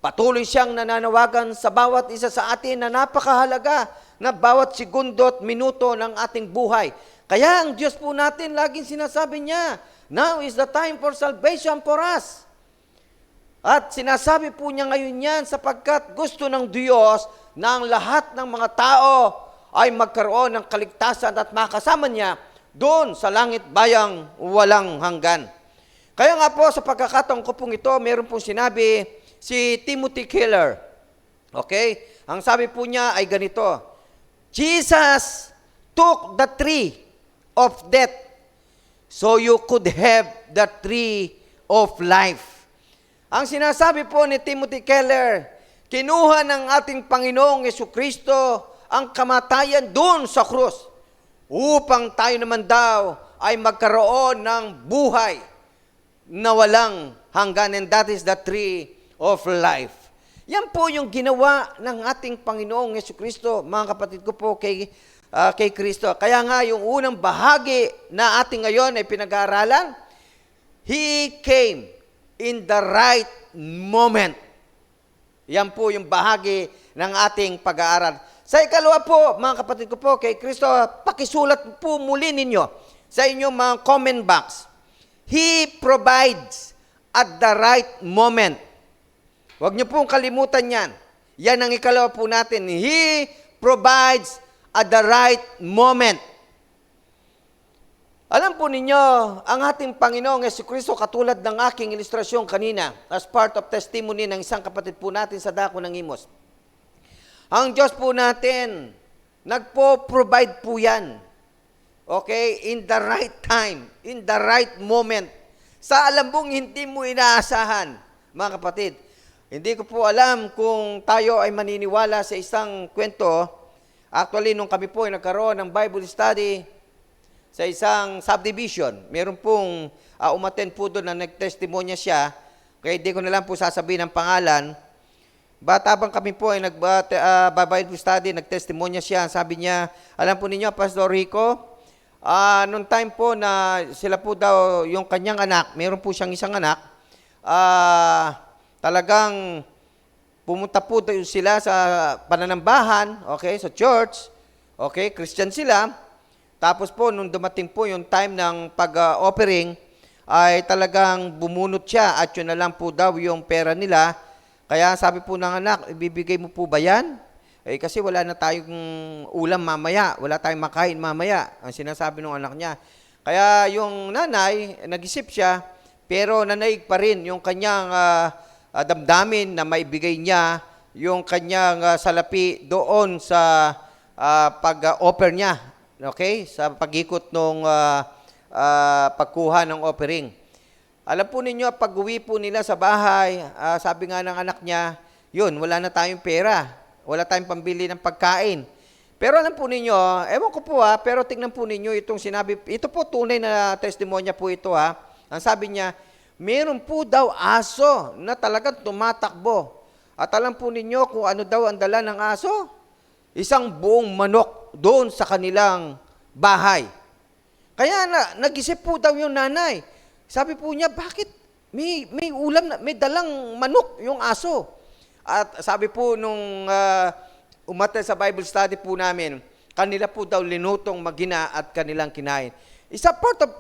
Patuloy siyang nananawagan sa bawat isa sa atin na napakahalaga na bawat segundo at minuto ng ating buhay. Kaya ang Diyos po natin, laging sinasabi niya, now is the time for salvation for us. At sinasabi po niya ngayon yan sapagkat gusto ng Diyos na ang lahat ng mga tao ay magkaroon ng kaligtasan at makasama niya doon sa langit bayang walang hanggan. Kaya nga po sa pagkakataon ko pong ito, meron pong sinabi si Timothy Keller. Okay? Ang sabi po niya ay ganito, Jesus took the tree of death so you could have the tree of life. Ang sinasabi po ni Timothy Keller, kinuha ng ating Panginoong Jesucristo ang kamatayan doon sa krus upang tayo naman daw ay magkaroon ng buhay na walang hanggan, and that is the tree of life. Yan po yung ginawa ng ating Panginoong Jesucristo, mga kapatid ko po, kay Kristo. Kaya nga yung unang bahagi na ating ngayon ay pinag-aaralan, He came in the right moment. Yan po yung bahagi ng ating pag-aaral. Sa ikalawa po, mga kapatid ko po, kay Kristo, pakisulat po muli ninyo sa inyong mga comment box. He provides at the right moment. Huwag niyo pong kalimutan yan. Yan ang ikalawa po natin. He provides at the right moment. Alam po ninyo, ang ating Panginoong Jesucristo, katulad ng aking ilustrasyon kanina, as part of testimony ng isang kapatid po natin sa Dako ng Imos. Ang Diyos po natin, nagpo-provide po yan. Okay? In the right time, in the right moment. Sa alam mong hindi mo inaasahan, mga kapatid. Hindi ko po alam kung tayo ay maniniwala sa isang kwento. Actually, nung kami po ay nagkaroon ng Bible study sa isang subdivision, meron pong umattend po doon na nagtestimonya siya, kaya hindi ko na lang po sasabihin ang pangalan. But habang kami po ay Bible study, nagtestimonya siya, sabi niya, alam po ninyo, Pastor Rico, nung time po na sila po daw, yung kanyang anak, meron po siyang isang anak, talagang pumunta po sila sa pananambahan, okay, sa church, okay, Christian sila. Tapos po, nung dumating po yung time ng pag-offering, ay talagang bumunot siya at yun na lang po daw yung pera nila. Kaya sabi po ng anak, ibibigay mo po ba yan? Eh, kasi wala na tayong ulam mamaya, wala tayong makain mamaya, ang sinasabi ng anak niya. Kaya yung nanay, nag-isip siya, pero nanaig pa rin yung kanyang damdamin na maibigay niya yung kanyang salapi doon sa pag-offer niya Okay? Sa pag-ikot nung pagkuha ng offering. Alam po ninyo, pag-uwi po nila sa bahay, sabi nga ng anak niya, yun, wala na tayong pera. Wala tayong pambili ng pagkain. Pero alam po ninyo, ewan ko po pero tingnan po ninyo itong sinabi, ito po tunay na testimonya po ito Ang sabi niya, meron po daw aso na talagang tumatakbo. At alam po ninyo kung ano daw ang dala ng aso? Isang buong manok doon sa kanilang bahay. Kaya nag-isip po daw yung nanay. Sabi po niya, bakit may ulam, may dalang manok yung aso? At sabi po nung umattend sa Bible study po namin, kanila po daw linutong magina at kanilang kinain. Isa part of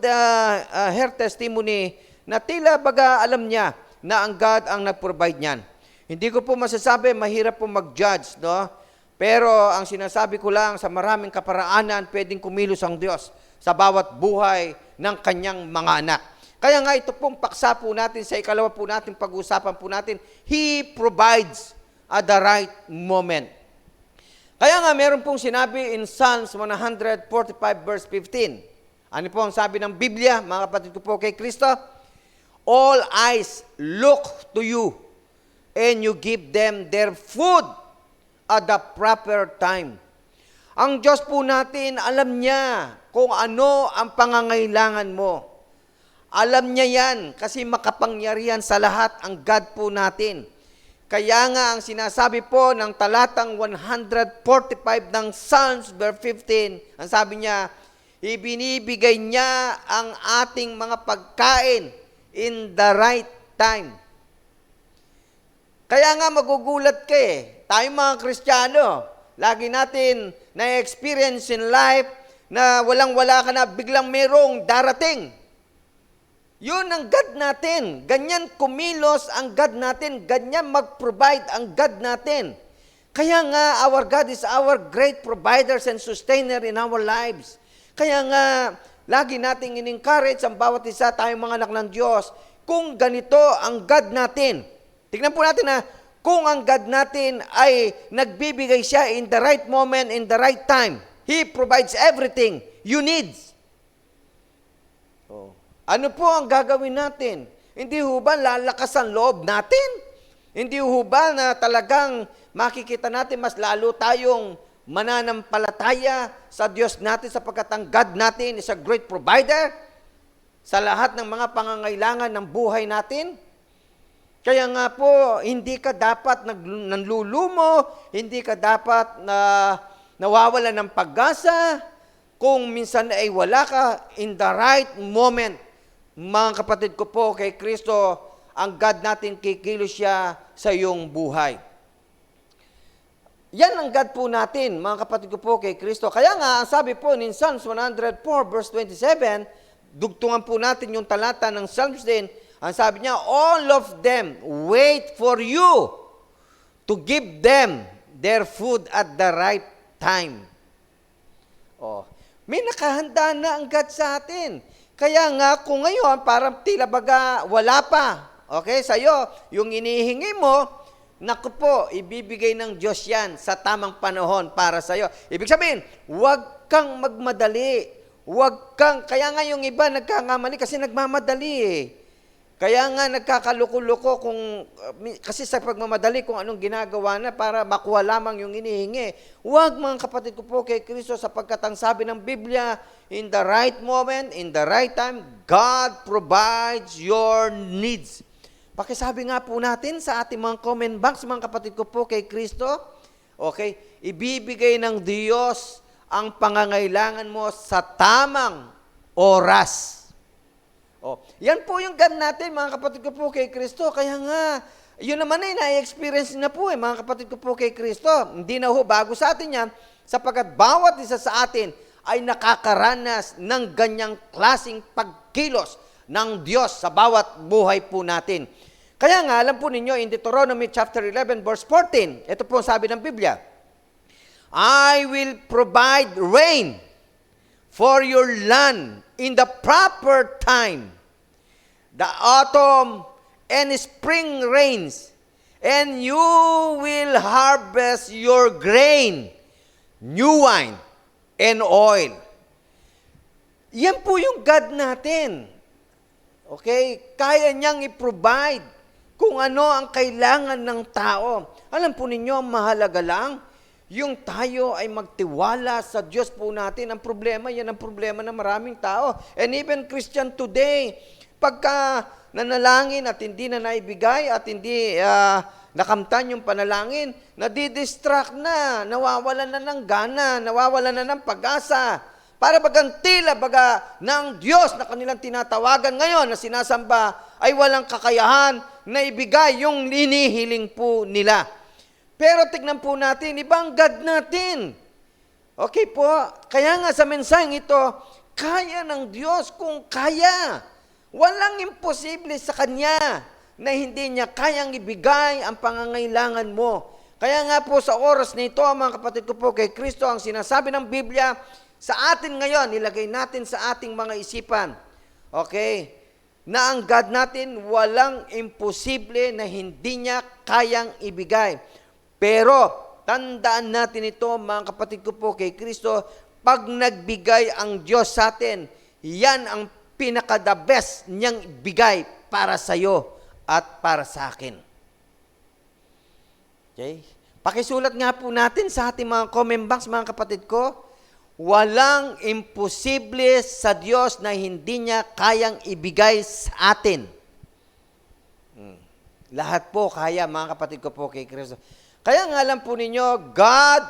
her testimony na tila baga alam niya na ang God ang nag-provide niyan. Hindi ko po masasabi, mahirap po mag-judge, no? Pero ang sinasabi ko lang, sa maraming kaparaanan, pwedeng kumilos ang Diyos sa bawat buhay ng kanyang mga anak. Kaya nga ito pong paksa po natin, sa ikalawa po natin, pag-uusapan po natin, He provides at the right moment. Kaya nga meron pong sinabi in Psalms 145 verse 15. Ano po ang sabi ng Biblia, mga kapatid ko po kay Kristo? All eyes look to you, and you give them their food at the proper time. Ang Diyos po natin, alam niya kung ano ang pangangailangan mo. Alam niya yan kasi makapangyarihan sa lahat ang God po natin. Kaya nga ang sinasabi po ng talatang 145 ng Psalms verse 15, ang sabi niya, ibinibigay niya ang ating mga pagkain in the right time. Kaya nga magugulat ka Tayong mga Kristiyano, lagi natin na-experience in life na walang-wala ka na biglang merong darating. Yun ang God natin. Ganyan kumilos ang God natin. Ganyan mag-provide ang God natin. Kaya nga, our God is our great provider and sustainer in our lives. Kaya nga, lagi nating in-encourage ang bawat isa tayong mga anak ng Diyos kung ganito ang God natin. Tignan po natin kung ang God natin ay nagbibigay siya in the right moment, in the right time. He provides everything you need. Ano po ang gagawin natin? Hindi ho ba lalakas ang loob natin? Hindi ho ba na talagang makikita natin mas lalo tayong mananampalataya sa Diyos natin sapagkat ang God natin is a great provider sa lahat ng mga pangangailangan ng buhay natin? Kaya nga po, hindi ka dapat nanlulumo, hindi ka dapat nawawala ng pag-asa kung minsan ay wala ka in the right moment. Mga kapatid ko po kay Kristo, ang God natin kikilos siya sa iyong buhay. Yan ang God po natin, mga kapatid ko po kay Kristo. Kaya nga, ang sabi po in Psalms 104 verse 27, dugtungan po natin yung talata ng Psalms din, ang sabi niya, all of them wait for you to give them their food at the right time. May nakahanda na ang God sa atin. Kaya nga, kung ngayon, parang tila baga wala pa, sa'yo, yung inihingi mo, naku po, ibibigay ng Diyos yan sa tamang panahon para sa'yo. Ibig sabihin, huwag kang magmadali. Kaya nga yung iba nagkakamali kasi nagmamadali Kaya nga nagkakaluko-luko kasi sa pagmamadali kung anong ginagawa na para makuha lamang yung inihingi. Huwag mga kapatid ko po kay Kristo sapagkat ang sabi ng Biblia, in the right moment, in the right time, God provides your needs. Pakisabi nga po natin sa ating mga comment box, mga kapatid ko po kay Kristo, ibibigay ng Diyos ang pangangailangan mo sa tamang oras. Yan po yung God natin, mga kapatid ko po kay Kristo. Kaya nga, yun naman ay na-experience na po mga kapatid ko po kay Kristo. Hindi na bago sa atin yan, sapagkat bawat isa sa atin ay nakakaranas ng ganyang klaseng pagkilos ng Diyos sa bawat buhay po natin. Kaya nga, alam po ninyo, in Deuteronomy chapter 11, verse 14, ito po ang sabi ng Biblia, I will provide rain for your land in the proper time, the autumn and spring rains, and you will harvest your grain, new wine, and oil. Yan po yung God natin. Okay? Kaya niyang i-provide kung ano ang kailangan ng tao. Alam po ninyo, ang mahalaga lang, yung tayo ay magtiwala sa Diyos po natin. Ang problema, yan ang problema ng maraming tao. And even Christian today, pagka nanalangin at hindi na naibigay at hindi nakamtan yung panalangin, nadidistract na, nawawalan na ng gana, nawawalan na ng pag-asa. Para bagang tila baga ng Diyos na kanilang tinatawagan ngayon na sinasamba ay walang kakayahan na ibigay yung hinihiling po nila. Pero tignan po natin, ibang God natin. Okay po, kaya nga sa mensaheng ito, kaya ng Diyos kung kaya. Walang imposible sa Kanya na hindi Niya kayang ibigay ang pangangailangan mo. Kaya nga po sa oras na ito, mga kapatid ko po, kay Kristo, ang sinasabi ng Biblia, sa atin ngayon, nilagay natin sa ating mga isipan, okay, na ang God natin walang imposible na hindi Niya kayang ibigay. Pero, tandaan natin ito, mga kapatid ko po, kay Kristo, pag nagbigay ang Diyos sa atin, yan ang pinaka-the best niyang ibigay para sa iyo at para sa akin. Okay? Pakisulat nga po natin sa ating mga comment box, mga kapatid ko, walang imposible sa Diyos na hindi Niya kayang ibigay sa atin. Lahat po kaya, mga kapatid ko po, kay Kristo. Kaya nga alam po ninyo, God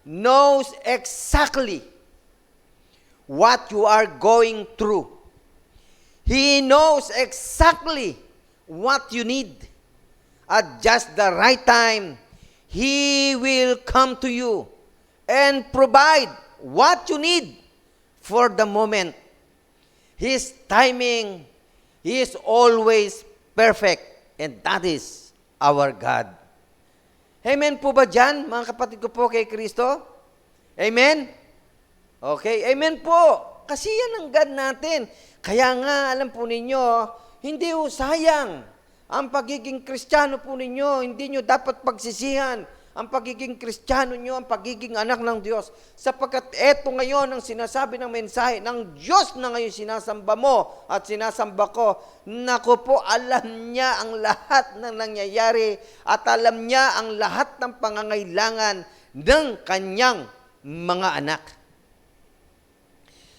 knows exactly what you are going through. He knows exactly what you need. At just the right time, He will come to you and provide what you need for the moment. His timing is always perfect, and that is our God. Amen po ba dyan, mga kapatid ko po kay Kristo? Amen? Okay, amen po. Kasi yan ang God natin. Kaya nga, alam po ninyo, hindi ho sayang ang pagiging Kristiyano po ninyo. Hindi nyo dapat pagsisihan ang pagiging Kristiyano nyo, ang pagiging anak ng Diyos. Sapagkat eto ngayon ang sinasabi ng mensahe ng Diyos na ngayon sinasamba mo at sinasamba ko. Naku po, alam niya ang lahat ng nangyayari at alam niya ang lahat ng pangangailangan ng kanyang mga anak.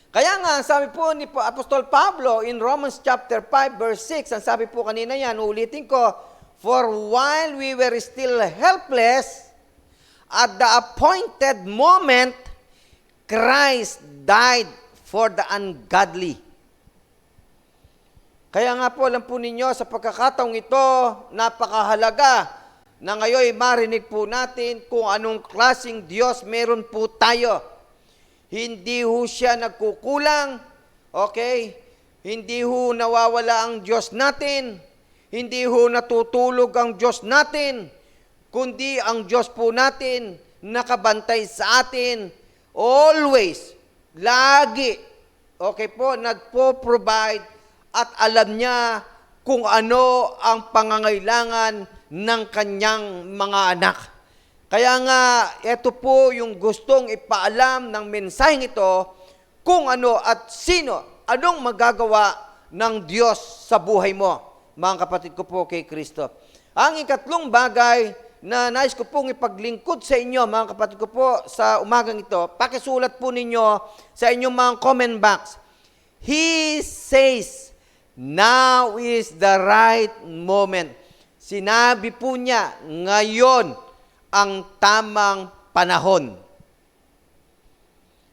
Kaya nga, sabi po ni Apostol Pablo in Romans chapter 5 verse 6, ang sabi po kanina yan, ulitin ko, for while we were still helpless, at the appointed moment, Christ died for the ungodly. Kaya nga po, alam po ninyo, sa pagkakataong ito, napakahalaga na ngayon marinig po natin kung anong klaseng Diyos meron po tayo. Hindi ho siya nagkukulang, okay? Hindi ho nawawala ang Diyos natin, hindi ho natutulog ang Diyos natin, kundi ang Diyos po natin nakabantay sa atin, always, lagi, okay po, nagpo-provide at alam niya kung ano ang pangangailangan ng kanyang mga anak. Kaya nga, ito po yung gustong ipaalam ng mensaheng ito kung ano at sino, anong magagawa ng Diyos sa buhay mo, mga kapatid ko po kay Kristo. Ang ikatlong bagay na nais ko pong ipaglingkod sa inyo, mga kapatid ko po, sa umagang ito, pakisulat po ninyo sa inyong mga comment box. He says, now is the right moment. Sinabi po niya, ngayon ang tamang panahon.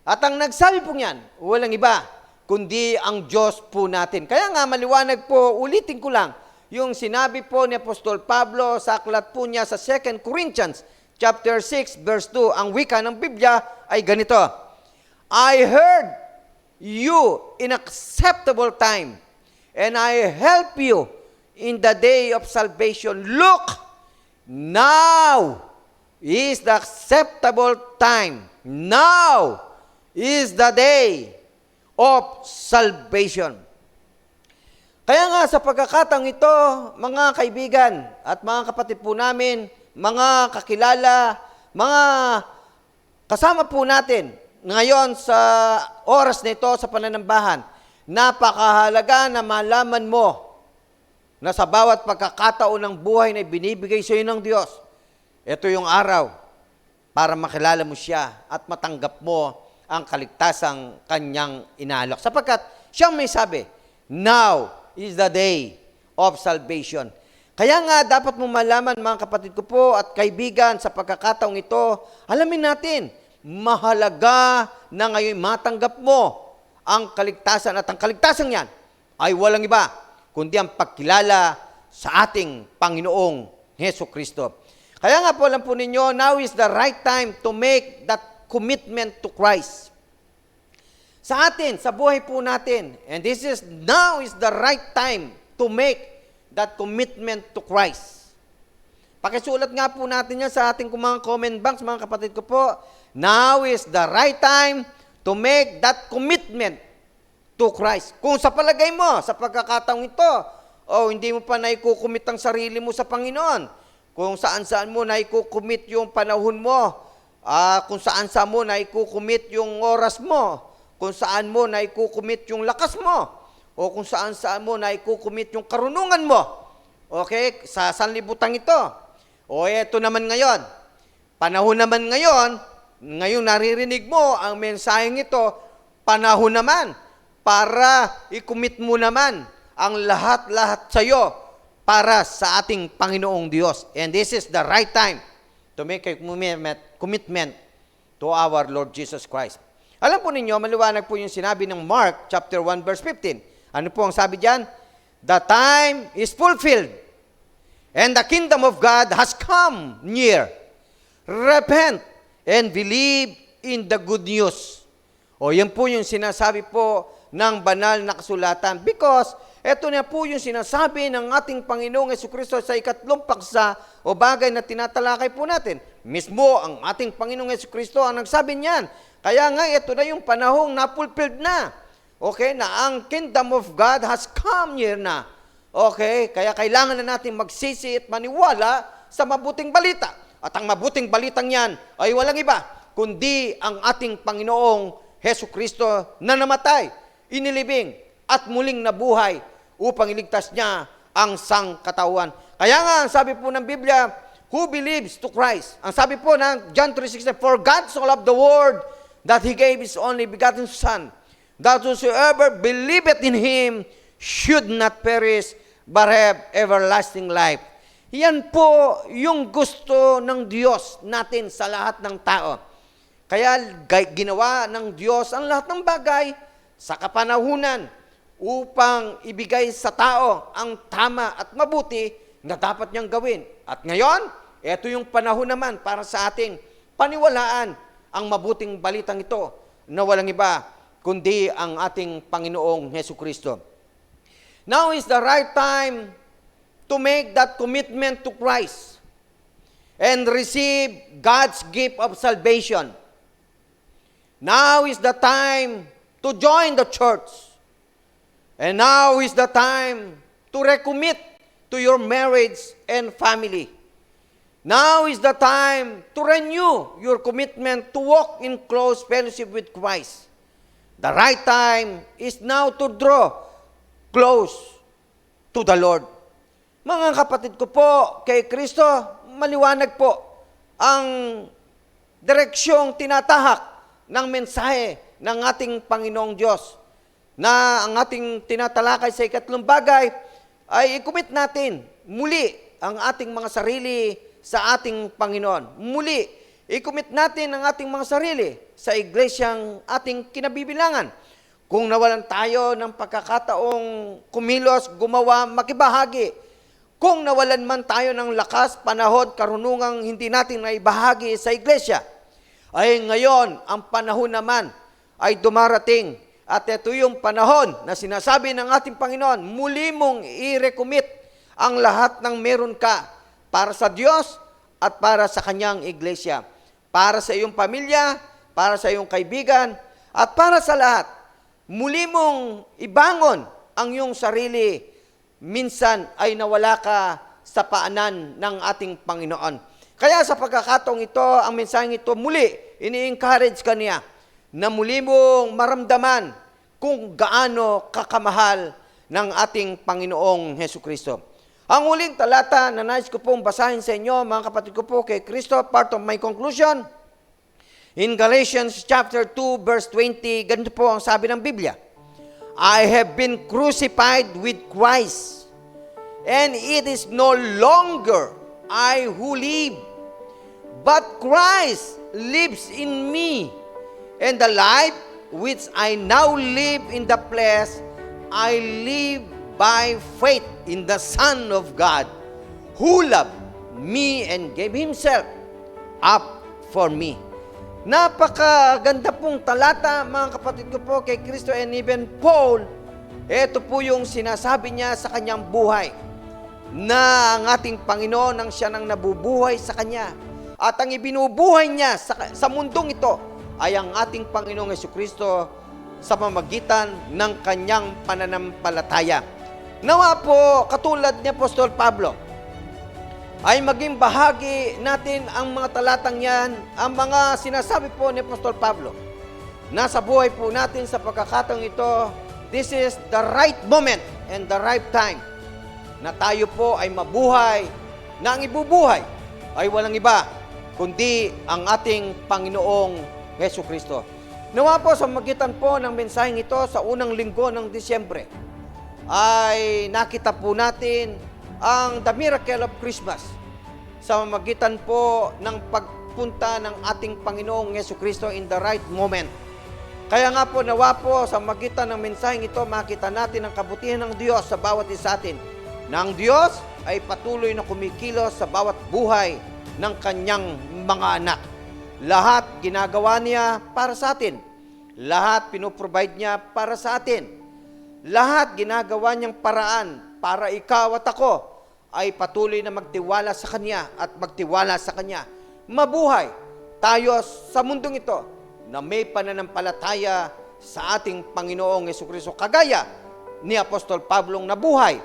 At ang nagsabi po niyan, walang iba, kundi ang Diyos po natin. Kaya nga maliwanag po, ulitin ko lang, yung sinabi po ni Apostol Pablo sa aklat po niya sa 2 Corinthians chapter 6 verse 2, ang wika ng Biblia ay ganito, I heard you in acceptable time, and I help you in the day of salvation. Look, now is the acceptable time. Now is the day of salvation. Kaya nga sa pagkakataong ito, mga kaibigan at mga kapatid po namin, mga kakilala, mga kasama po natin ngayon sa oras na ito sa pananambahan, napakahalaga na malaman mo na sa bawat pagkakataon ng buhay na binibigay sa iyo ng Diyos, ito yung araw para makilala mo siya at matanggap mo ang kaligtasang kanyang inaalok. Sapagkat siyang may sabi, now is the day of salvation. Kaya nga dapat mo malaman mga kapatid ko po at kaibigan sa pagkakataong ito, alamin natin, mahalaga na ngayon matanggap mo ang kaligtasan at ang kaligtasan yan ay walang iba kundi ang pagkilala sa ating Panginoong Hesukristo. Kaya nga po alam po ninyo, now is the right time to make that commitment to Christ. Sa atin, sa buhay po natin, and now is the right time to make that commitment to Christ. Pakisulat nga po natin yan sa ating mga comment box, mga kapatid ko po. Now is the right time to make that commitment to Christ. Kung sa palagay mo, sa pagkakataong ito, hindi mo pa naikukumit ang sarili mo sa Panginoon, kung saan-saan mo naikukumit yung panahon mo, kung saan-saan mo naikukumit yung oras mo, kung saan mo naikukumit yung lakas mo, o kung saan-saan mo naikukumit yung karunungan mo, okay, sa sanlibutan ito. O eto naman ngayon, panahon naman ngayon naririnig mo ang mensaheng ito, panahon naman para i-commit mo naman ang lahat-lahat sa iyo para sa ating Panginoong Diyos. And this is the right time to make a commitment to our Lord Jesus Christ. Alam po ninyo, maliwanag po yung sinabi ng Mark chapter 1 verse 15. Ano po ang sabi diyan? The time is fulfilled and the kingdom of God has come near. Repent and believe in the good news. O yan po yung sinasabi po ng banal na kasulatan. Because ito na po yung sinasabi ng ating Panginoong Hesukristo sa ikatlong paksa o bagay na tinatalakay po natin. Mismo ang ating Panginoong Hesukristo ang nagsabi niyan. Kaya nga ito na yung panahong napulfilled na. Okay, na ang kingdom of God has come near na. Okay, kaya kailangan na natin magsisi at maniwala sa mabuting balita. At ang mabuting balitang yan ay walang iba, kundi ang ating Panginoong Hesukristo na namatay, inilibing, at muling nabuhay upang iligtas niya ang sangkatauhan. Kaya nga, ang sabi po ng Biblia, who believes to Christ? Ang sabi po ng John 3:16, for God so loved the world that He gave His only begotten Son, that whosoever believeth in Him should not perish, but have everlasting life. Yan po yung gusto ng Diyos natin sa lahat ng tao. Kaya ginawa ng Diyos ang lahat ng bagay sa kapanahunan upang ibigay sa tao ang tama at mabuti na dapat niyang gawin. At ngayon, ito yung panahon naman para sa ating paniwalaan ang mabuting balitang ito na walang iba kundi ang ating Panginoong Hesukristo. Now is the right time to make that commitment to Christ and receive God's gift of salvation. Now is the time to join the church. And now is the time to recommit to your marriage and family. Now is the time to renew your commitment to walk in close fellowship with Christ. The right time is now to draw close to the Lord. Mga kapatid ko po, kay Kristo, maliwanag po ang direksyong tinatahak ng mensahe ng ating Panginoong Diyos na ang ating tinatalakay sa ikatlong bagay ay i-commit natin muli ang ating mga sarili sa ating Panginoon. Muli, i-commit natin ang ating mga sarili sa iglesyang ating kinabibilangan. Kung nawalan tayo ng pagkakataong kumilos, gumawa, makibahagi, kung nawalan man tayo ng lakas, panahon, karunungang hindi natin naibahagi sa iglesia, ay ngayon, ang panahon naman ay dumarating. At ito yung panahon na sinasabi ng ating Panginoon, muli mong i-recommit ang lahat ng meron ka para sa Diyos at para sa Kanyang iglesia. Para sa iyong pamilya, para sa iyong kaibigan, at para sa lahat. Muli mong ibangon ang iyong sarili. Minsan ay nawala ka sa paanan ng ating Panginoon. Kaya sa pagkakataong ito, ang mensaheng ito muli, ini-encourage ka niya na muli mong maramdaman kung gaano kakamahal ng ating Panginoong Hesus Kristo. Ang huling talata na nais ko pong basahin sa inyo, mga kapatid ko po kay Kristo, part of my conclusion, in Galatians chapter 2 verse 20, ganito po ang sabi ng Biblia, I have been crucified with Christ, and it is no longer I who live, but Christ lives in me. And the life which I now live in the flesh, I live by faith in the Son of God, who loved me and gave Himself up for me. Napakaganda pong talata, mga kapatid ko po, kay Kristo, and even Paul, ito po yung sinasabi niya sa kanyang buhay, na ang ating Panginoon ang siya nang nabubuhay sa kanya. At ang ibinubuhay niya sa mundong ito ay ang ating Panginoong Jesucristo sa pamamagitan ng kanyang pananampalataya. Nawa po, katulad ni Apostol Pablo, ay maging bahagi natin ang mga talatang yan, ang mga sinasabi po ni Apostol Pablo. Nasa buhay po natin sa pagkakataong ito, this is the right moment and the right time na tayo po ay mabuhay, na ang ibubuhay ay walang iba, kundi ang ating Panginoong Hesus Kristo. Nawa po sa magitan po ng mensaheng ito sa unang linggo ng Disyembre, ay nakita po natin ang The Miracle of Christmas sa magitan po ng pagpunta ng ating Panginoong Hesus Kristo in the right moment. Kaya nga po, nawa po sa magitan ng mensaheng ito, makita natin ang kabutihan ng Diyos sa bawat isa atin, na ang Diyos ay patuloy na kumikilos sa bawat buhay ng kanyang mga anak. Lahat ginagawa niya para sa atin. Lahat pinoprovide niya para sa atin. Lahat ginagawa niyang paraan para ikaw at ako ay patuloy na magtiwala sa Kanya at magtiwala sa Kanya. Mabuhay tayo sa mundong ito na may pananampalataya sa ating Panginoong Jesucristo. Kagaya ni Apostol Pablong nabuhay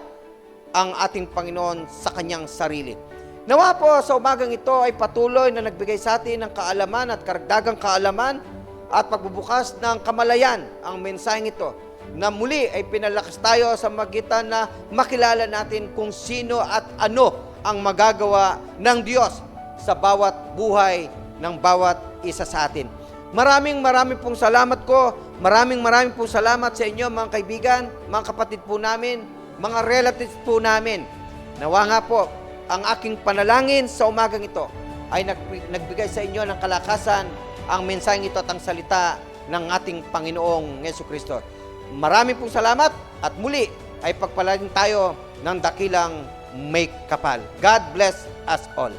ang ating Panginoon sa Kanyang sarili. Nawa po sa umagang ito ay patuloy na nagbigay sa atin ng kaalaman at karagdagang kaalaman at pagbubukas ng kamalayan ang mensaheng ito, na muli ay pinalakas tayo sa magitan na makilala natin kung sino at ano ang magagawa ng Diyos sa bawat buhay ng bawat isa sa atin. Maraming pong salamat ko. Maraming pong salamat sa inyo, mga kaibigan, mga kapatid po namin, mga relatives po namin. Nawa nga po, ang aking panalangin sa umagang ito ay nagbigay sa inyo ng kalakasan ang mensaheng ito at ang salita ng ating Panginoong Jesucristo. Maraming pong salamat at muli ay pagpalain tayo ng dakilang may kapal. God bless us all.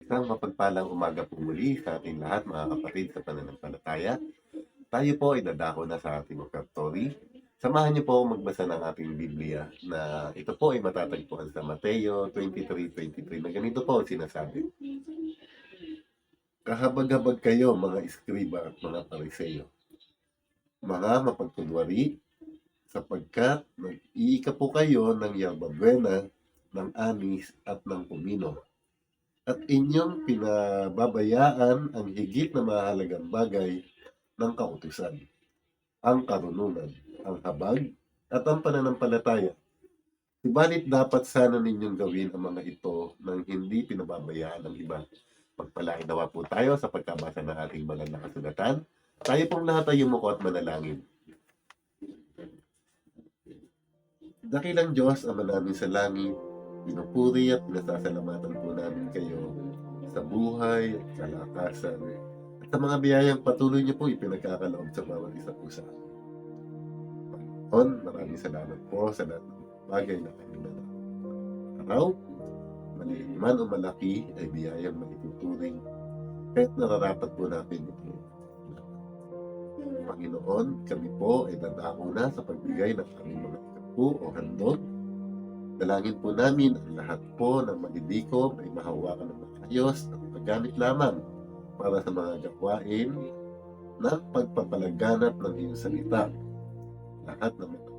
Isang mapagpalang umaga po muli sa ating lahat, mga kapatid sa pananampalataya. Tayo po ay dadako na sa ating offertory. Samahan niyo po magbasa ng ating Biblia na ito po ay matatagpuan sa Mateo 23:23 na ganito po ang sinasabi. Kahabag-habag kayo, mga iskriba at mga pariseyo, mga mapagkunwari, sapagkat nag-iika po kayo ng yerbabuena, ng anis at ng kumino. At inyong pinababayaan ang higit na mahalagang bagay ng kautusan, ang karunungan, ang habag, at ang pananampalataya. Subalit dapat sana ninyong gawin ang mga ito nang hindi pinababayaan ng iba. Pagpalain nawa po tayo sa pagkabasa ng ating banal na kasulatan. Tayo pong lahat ay yumuko at manalangin. Dakilang Diyos, Ama namin sa langit, pinupuri at pinasasalamatan po namin kayo sa buhay at kalakasan at sa mga biyayang patuloy niyo po ipinagkakaloob sa bawat isa po sa amin. Panginoon, maraming salamat po sa lahat ng bagay na kami na araw, maliit man o malaki, ay biyayang maituturing kahit nararapat po natin ito. Panginoon, kami po ay dadako na sa pagbigay ng aming mga ikapu o handog. Dalangin po namin ang lahat po ng malilikom ay mahawakan ng maayos at magamit lamang para sa mga gawain ng pagpapalaganap ng iyong salita. Lahat ng mga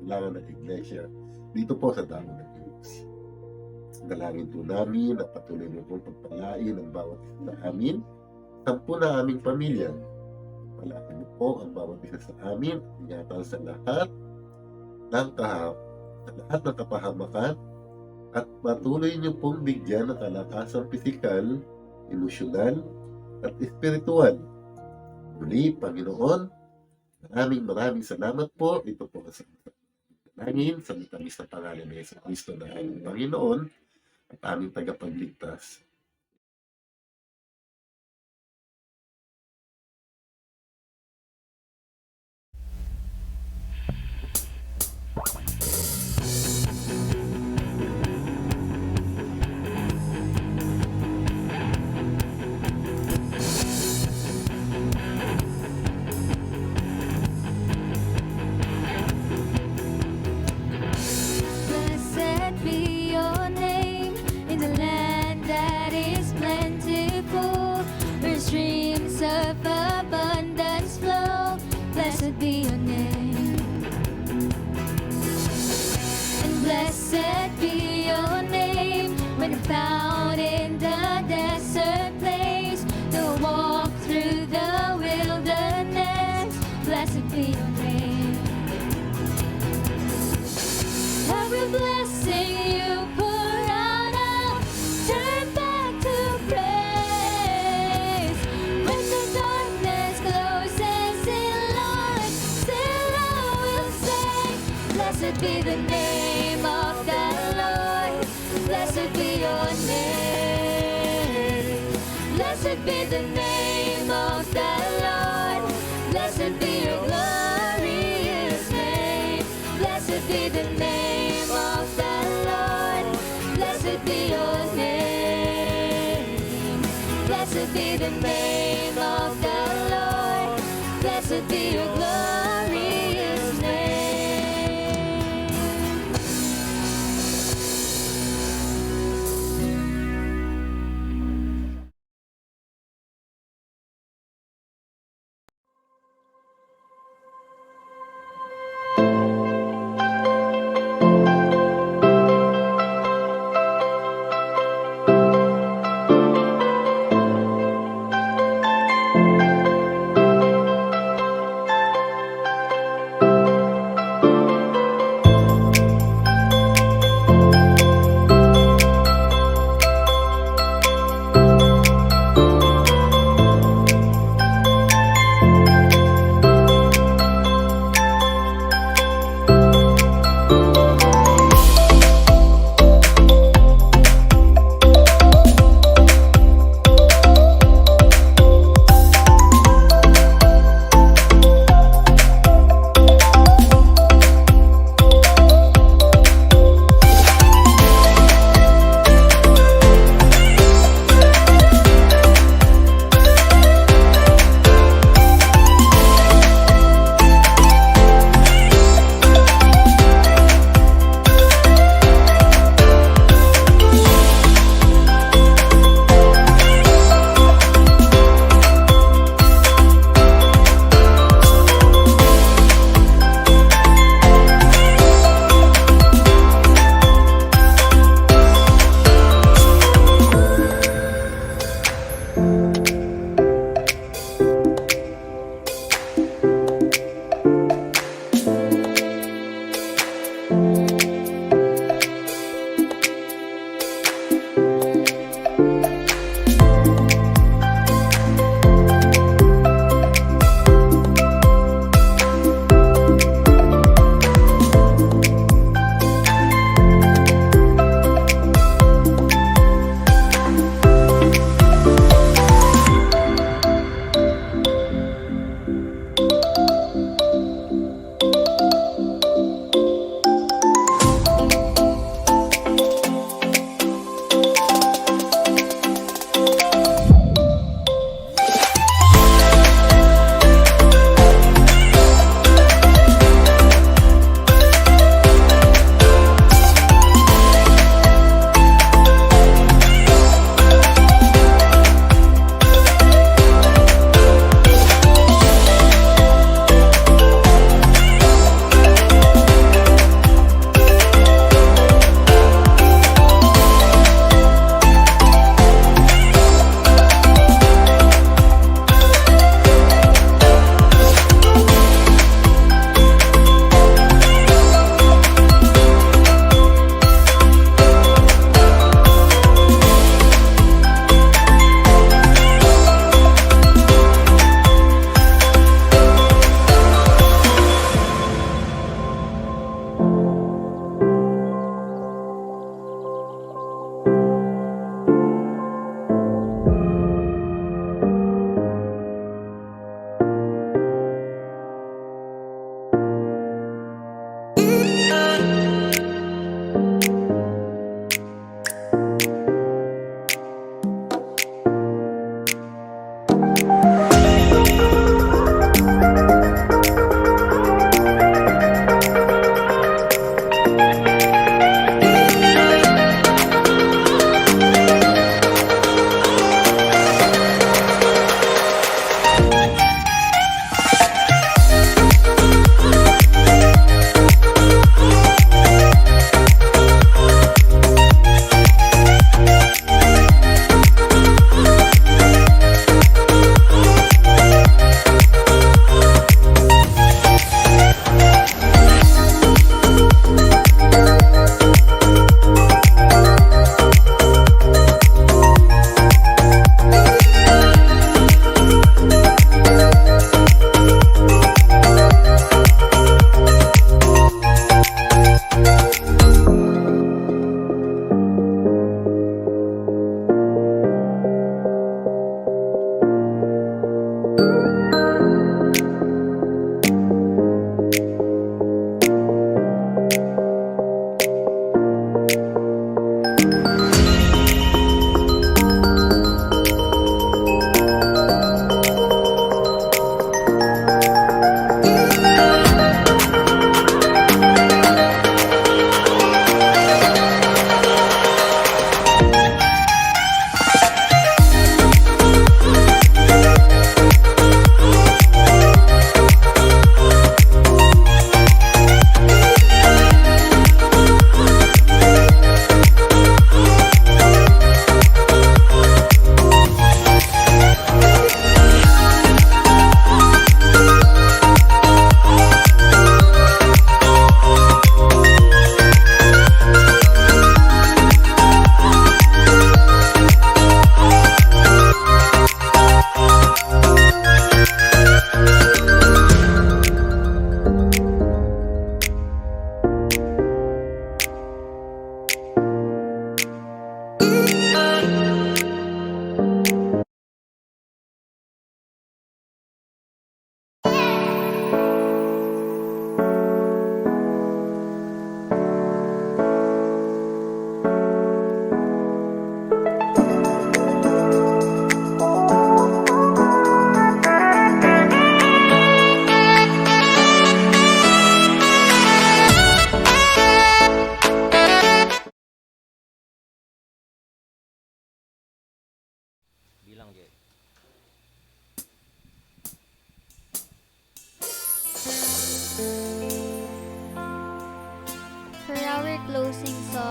kailangan ng iglesia dito po sa damo ng Diyos. Dalangin po namin na patuloy mo pong pagpalain ang bawat isa sa amin, 10 na aming pamilya. Palain mo po ang bawat isa sa amin, ingatan sa lahat ng kapahamakan, at patuloy niyo pong bigyan ng kalakasan pisikal, emosyonal, at espiritual. Muli, Panginoon, maraming salamat po. Ito po ang salangin sa matamis na pangalan ni Yesu Cristo na aming Panginoon at aming tagapagligtas. Blessed be your name in the land that is plentiful, where streams of abundance flow. Blessed be your name. And blessed be your name when I'm found in the desert place, to walk through the wilderness. Blessed be your name. Every blessing you pour out, I'll turn back to praise. When the darkness closes in, Lord, still I will sing. Blessed be the name of the Lord. Blessed be your name. Blessed be the name of the Lord. Blessed be your glorious name. Blessed be the name of the Lord. Blessed be your name. Blessed be the name of the Lord. Blessed be your glorious name.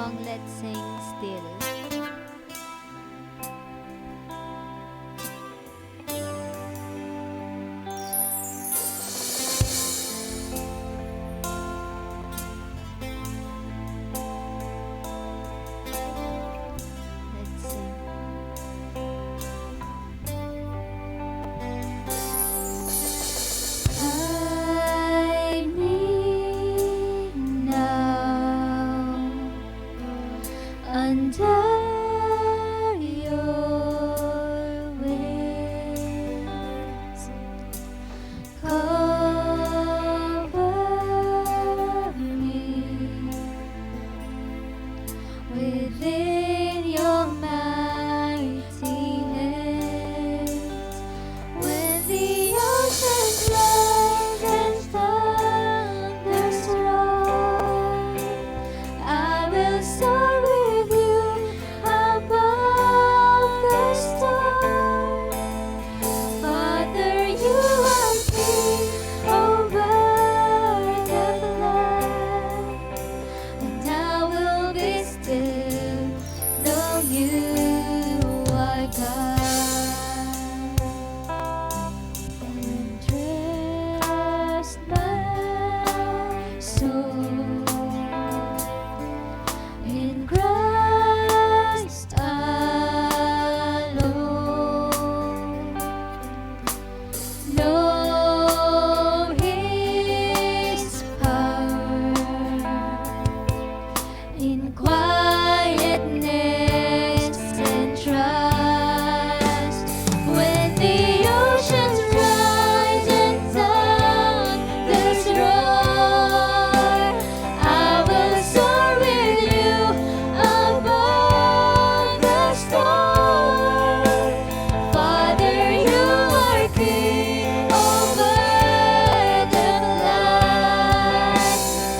song, let's sing still. Let's sing. I need now under your wings. Cover me within your mighty hands. When the oceans rise and thunders roar, I will soar with you above the storm. Father, you are king over the flood, and I will be still, though you are God. And trust my soul in Christ alone. Know His power in quietness and trust. When the oceans rise and thunders roar, I will soar with you above the storm. Father, you are king over the flood,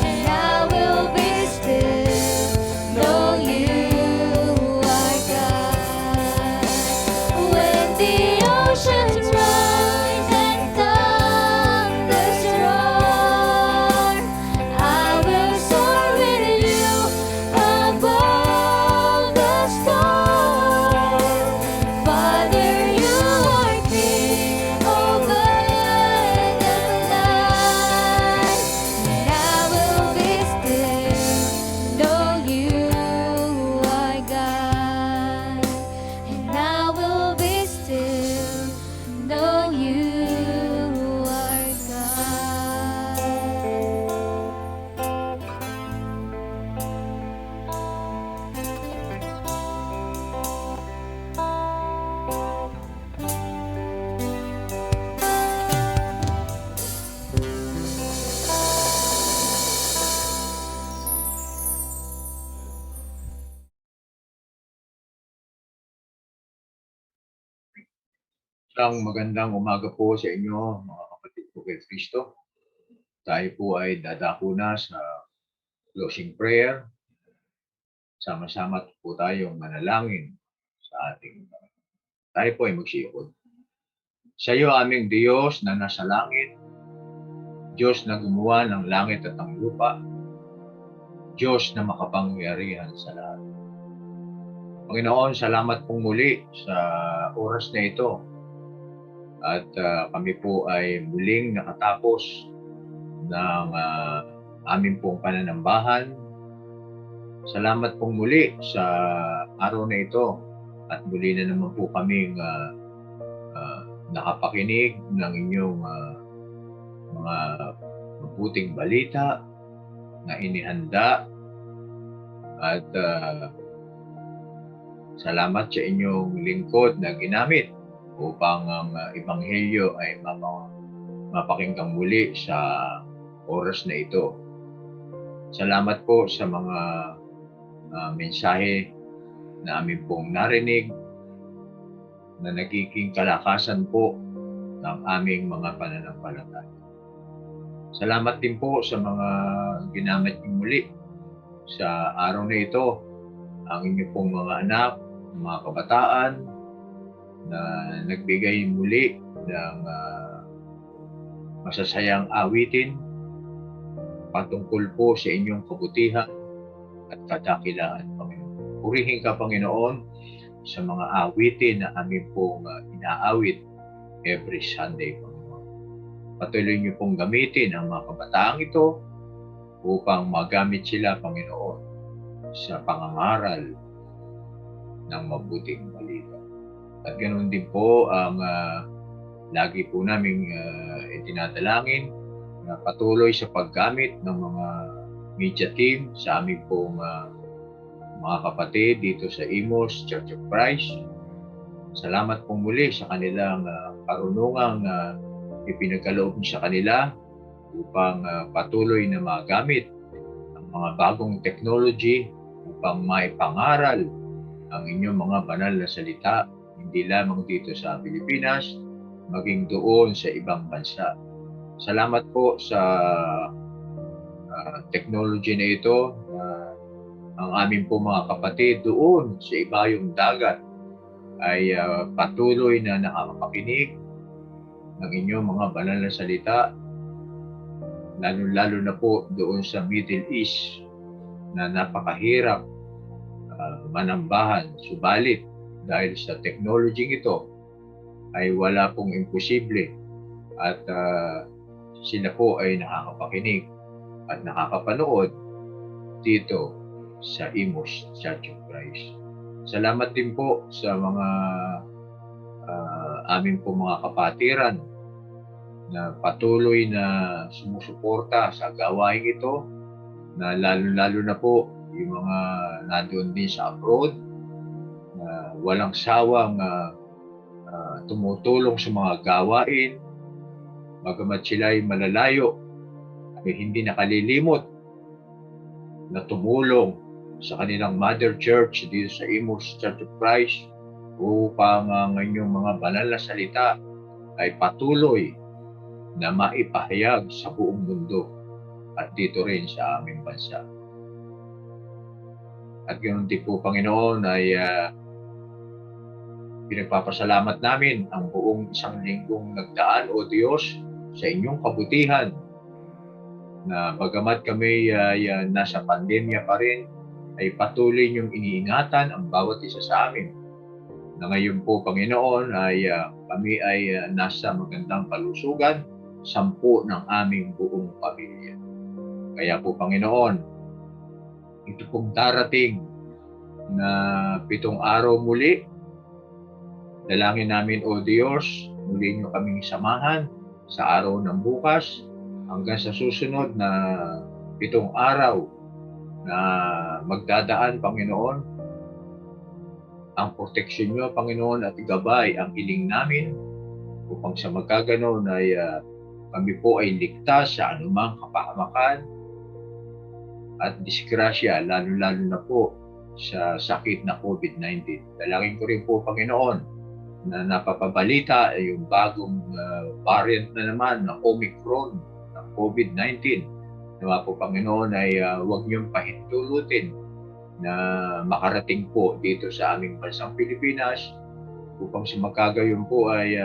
and I will be still, though you are God. When the oceans rise and thunders roar, I will soar with you above the storm. Father, you are king over the flood, and I will be still, though you are God. And I will be still, though you are God. Isang magandang umaga po sa inyo, mga kapatid po kay Kristo. Tayo po ay dadako na sa closing prayer. Sama-sama po tayong manalangin sa ating tayo po ay magsiikot. Sa iyo aming Diyos na nasa langit, Diyos na gumawa ng langit at ang lupa, Diyos na makapangyarihan sa lahat. Panginoon, salamat pong muli sa oras na ito. At kami po ay muling nakatapos ng aming pong pananambahan. Salamat pong muli sa araw na ito. At muli na naman po kaming nakapakinig ng inyong mga mabuting balita na inihanda. At salamat sa inyong lingkod na ginamit upang ang ebanghelyo ay mapakinggang muli sa oras na ito. Salamat po sa mga mensahe na amin pong narinig na nagiging kalakasan po ng aming mga pananampalataya. Salamat din po sa mga ginamit niyo muli sa araw na ito, ang inyong pong mga anak, mga kabataan, na nagbigay muli ng masasayang awitin patungkol po sa inyong kabutihan at kadakilaan, Panginoon. Purihin ka, Panginoon, sa mga awitin na amin pong inaawit every Sunday, Panginoon. Patuloy niyo pong gamitin ang mga kabataang ito upang magamit sila, Panginoon, sa pangangaral ng mabuting balita. At ganoon din po ang lagi po naming itinadalangin na patuloy sa paggamit ng mga media team sa aming pong mga kapatid dito sa Imos Church of Christ. Salamat po muli sa kanilang karunungang ipinagkaloob sa kanila upang patuloy na magamit ang mga bagong technology upang maipangaral ang inyong mga banal na salita, hindi lamang dito sa Pilipinas, maging doon sa ibang bansa. Salamat po sa technology na ito. Ang aming po mga kapatid doon sa ibayong dagat ay patuloy na nakakapakinig ng inyong mga banal na salita, lalo na po doon sa Middle East na napakahirap manambahan. Subalit dahil sa technology ito ay wala pong imposible at sila po ay nakakapakinig at nakakapanood dito sa Imos Church of Christ. Salamat din po sa mga amin po mga kapatiran na patuloy na sumusuporta sa gawain ito, na lalo na po yung mga nandoon din sa abroad na walang sawang tumutulong sa mga gawain, bagamat sila ay malalayo ay hindi nakalilimot na tumulong sa kanilang mother church dito sa Imos Church of Christ upang ang inyong mga banal na salita ay patuloy na maipahayag sa buong mundo at dito rin sa aming bansa. At ganoon din po, Panginoon, ay pinagpapasalamat namin ang buong isang linggong nagdaan, O Diyos, sa inyong kabutihan, na bagamat kami ay nasa pandemya pa rin, ay patuloy niyong iniingatan ang bawat isa sa amin. Na ngayon po, Panginoon, ay kami ay nasa magandang kalusugan, 10 ng aming buong pamilya. Kaya po, Panginoon, ito pong darating na 7 araw muli, dalangin namin, O Diyos, muli niyo kaming samahan sa araw ng bukas hanggang sa susunod na 7 araw na magdadaan, Panginoon. Ang proteksyon niyo, Panginoon, at gabay ang hiling namin upang sa magkaganon ay kami po ay ligtas sa anumang kapahamakan at disgrasya, lalo na po sa sakit na COVID-19. Dalangin ko rin po, Panginoon, na napapabalita yung bagong variant na naman na Omicron ng COVID-19. Nawa po, Panginoon, ay huwag niyong pahintulutin na makarating po dito sa aming bansang Pilipinas upang sa magkagayon po ay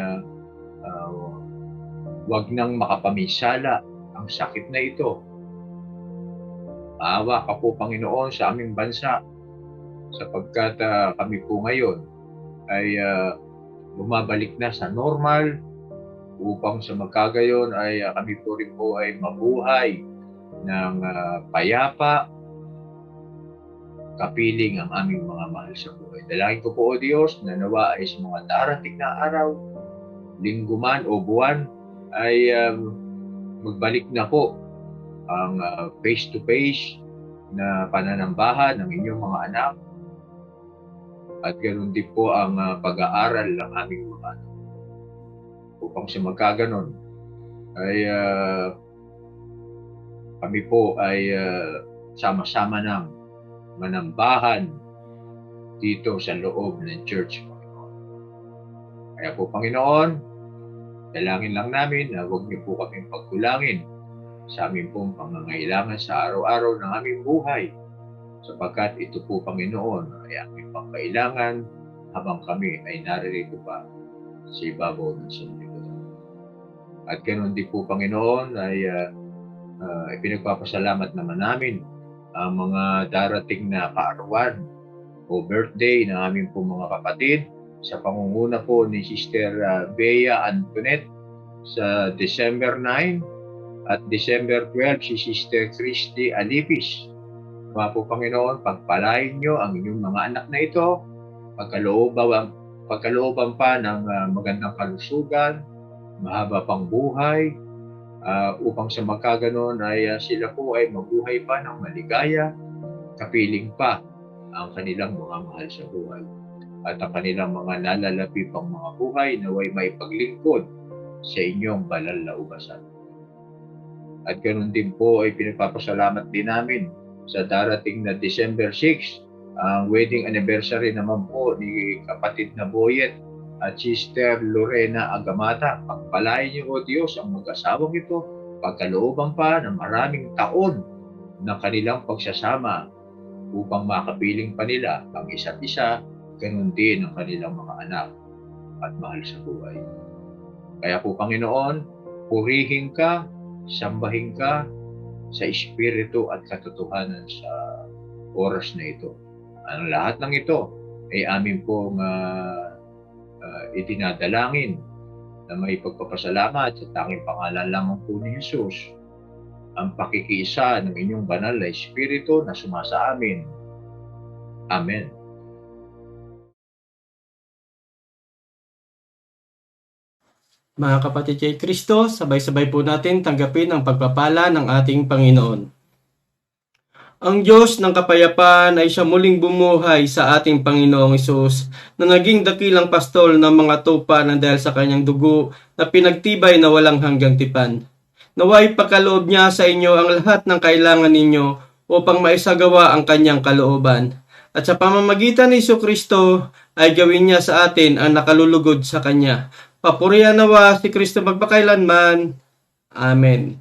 huwag nang makapaminsala ang sakit na ito. Maawa ka po, Panginoon, sa aming bansa sapagkat kami po ngayon ay bumabalik na sa normal upang sa magkagayon ay kami po rin po ay mabuhay ng payapa, kapiling ang aming mga mahal sa buhay. Dalangin ko po, O Diyos, na nawa ay sa mga darating na araw, linggo man o buwan, ay magbalik na po ang face-to-face na pananambahan ng inyong mga anak at ganoon din po ang pag-aaral ng aming mga anak. Upang sa magkaganon ay kami po ay sama-sama ng manambahan dito sa loob ng church, Panginoon. Kaya po, Panginoon, dalangin lang namin na huwag niyo po kaming pagkulangin sa aming pong pangangailangan sa araw-araw ng aming buhay, sapagkat ito po, Panginoon, ay aming pangkailangan habang kami ay naririto pa sa ibabaw ng sanlibutan. At ganoon din po, Panginoon, ay ipinagpapasalamat naman namin ang mga darating na kaarawan o birthday ng aming po mga kapatid sa pangunguna po ni Sister Bea Antoinette sa December 9 at December 12 si Sister Christy Alipis. Mga po Panginoon, pagpalain nyo ang inyong mga anak na ito, pagkalooban pa ng magandang kalusugan, mahaba pang buhay, upang sa magkaganon ay sila po ay mabuhay pa ng maligaya, kapiling pa ang kanilang mga mahal sa buhay. At ang kanilang mga nalalapi pang mga buhay naway may paglingkod sa inyong banal na ugasan. At ganoon din po ay pinagpapasalamat din namin sa darating na December 6, ang wedding anniversary naman po ni kapatid na Boyet at Sister Lorena Agamata. Pagpalain niyo o Diyos ang mag-asawang ito, pagkalooban pa ng maraming taon ng kanilang pagsasama upang makapiling pa nila ang isa't isa, ganun din ang kanilang mga anak at mahal sa buhay. Kaya po Panginoon, purihin ka, sambahin ka sa espiritu at katotohanan sa oras na ito. Ang lahat ng ito ay amin pong itinadalangin na may pagpapasalamat sa tanging pangalan lamang po ni Jesus, ang pakikiisa ng inyong banal na espiritu na sumasa amin. Amen. Mga kapatid kay Kristo, sabay-sabay po natin tanggapin ang pagpapala ng ating Panginoon. Ang Diyos ng kapayapaan ay siya muling bumuhay sa ating Panginoong Hesus na naging dakilang pastol ng mga tupa na dahil sa kanyang dugo na pinagtibay na walang hanggang tipan. Naway pagkaloob niya sa inyo ang lahat ng kailangan ninyo upang maisagawa ang kanyang kalooban. At sa pamamagitan ni Jesucristo ay gawin niya sa atin ang nakalulugod sa kanya. Papurihan nawa si Kristo magpakailanman. Amen.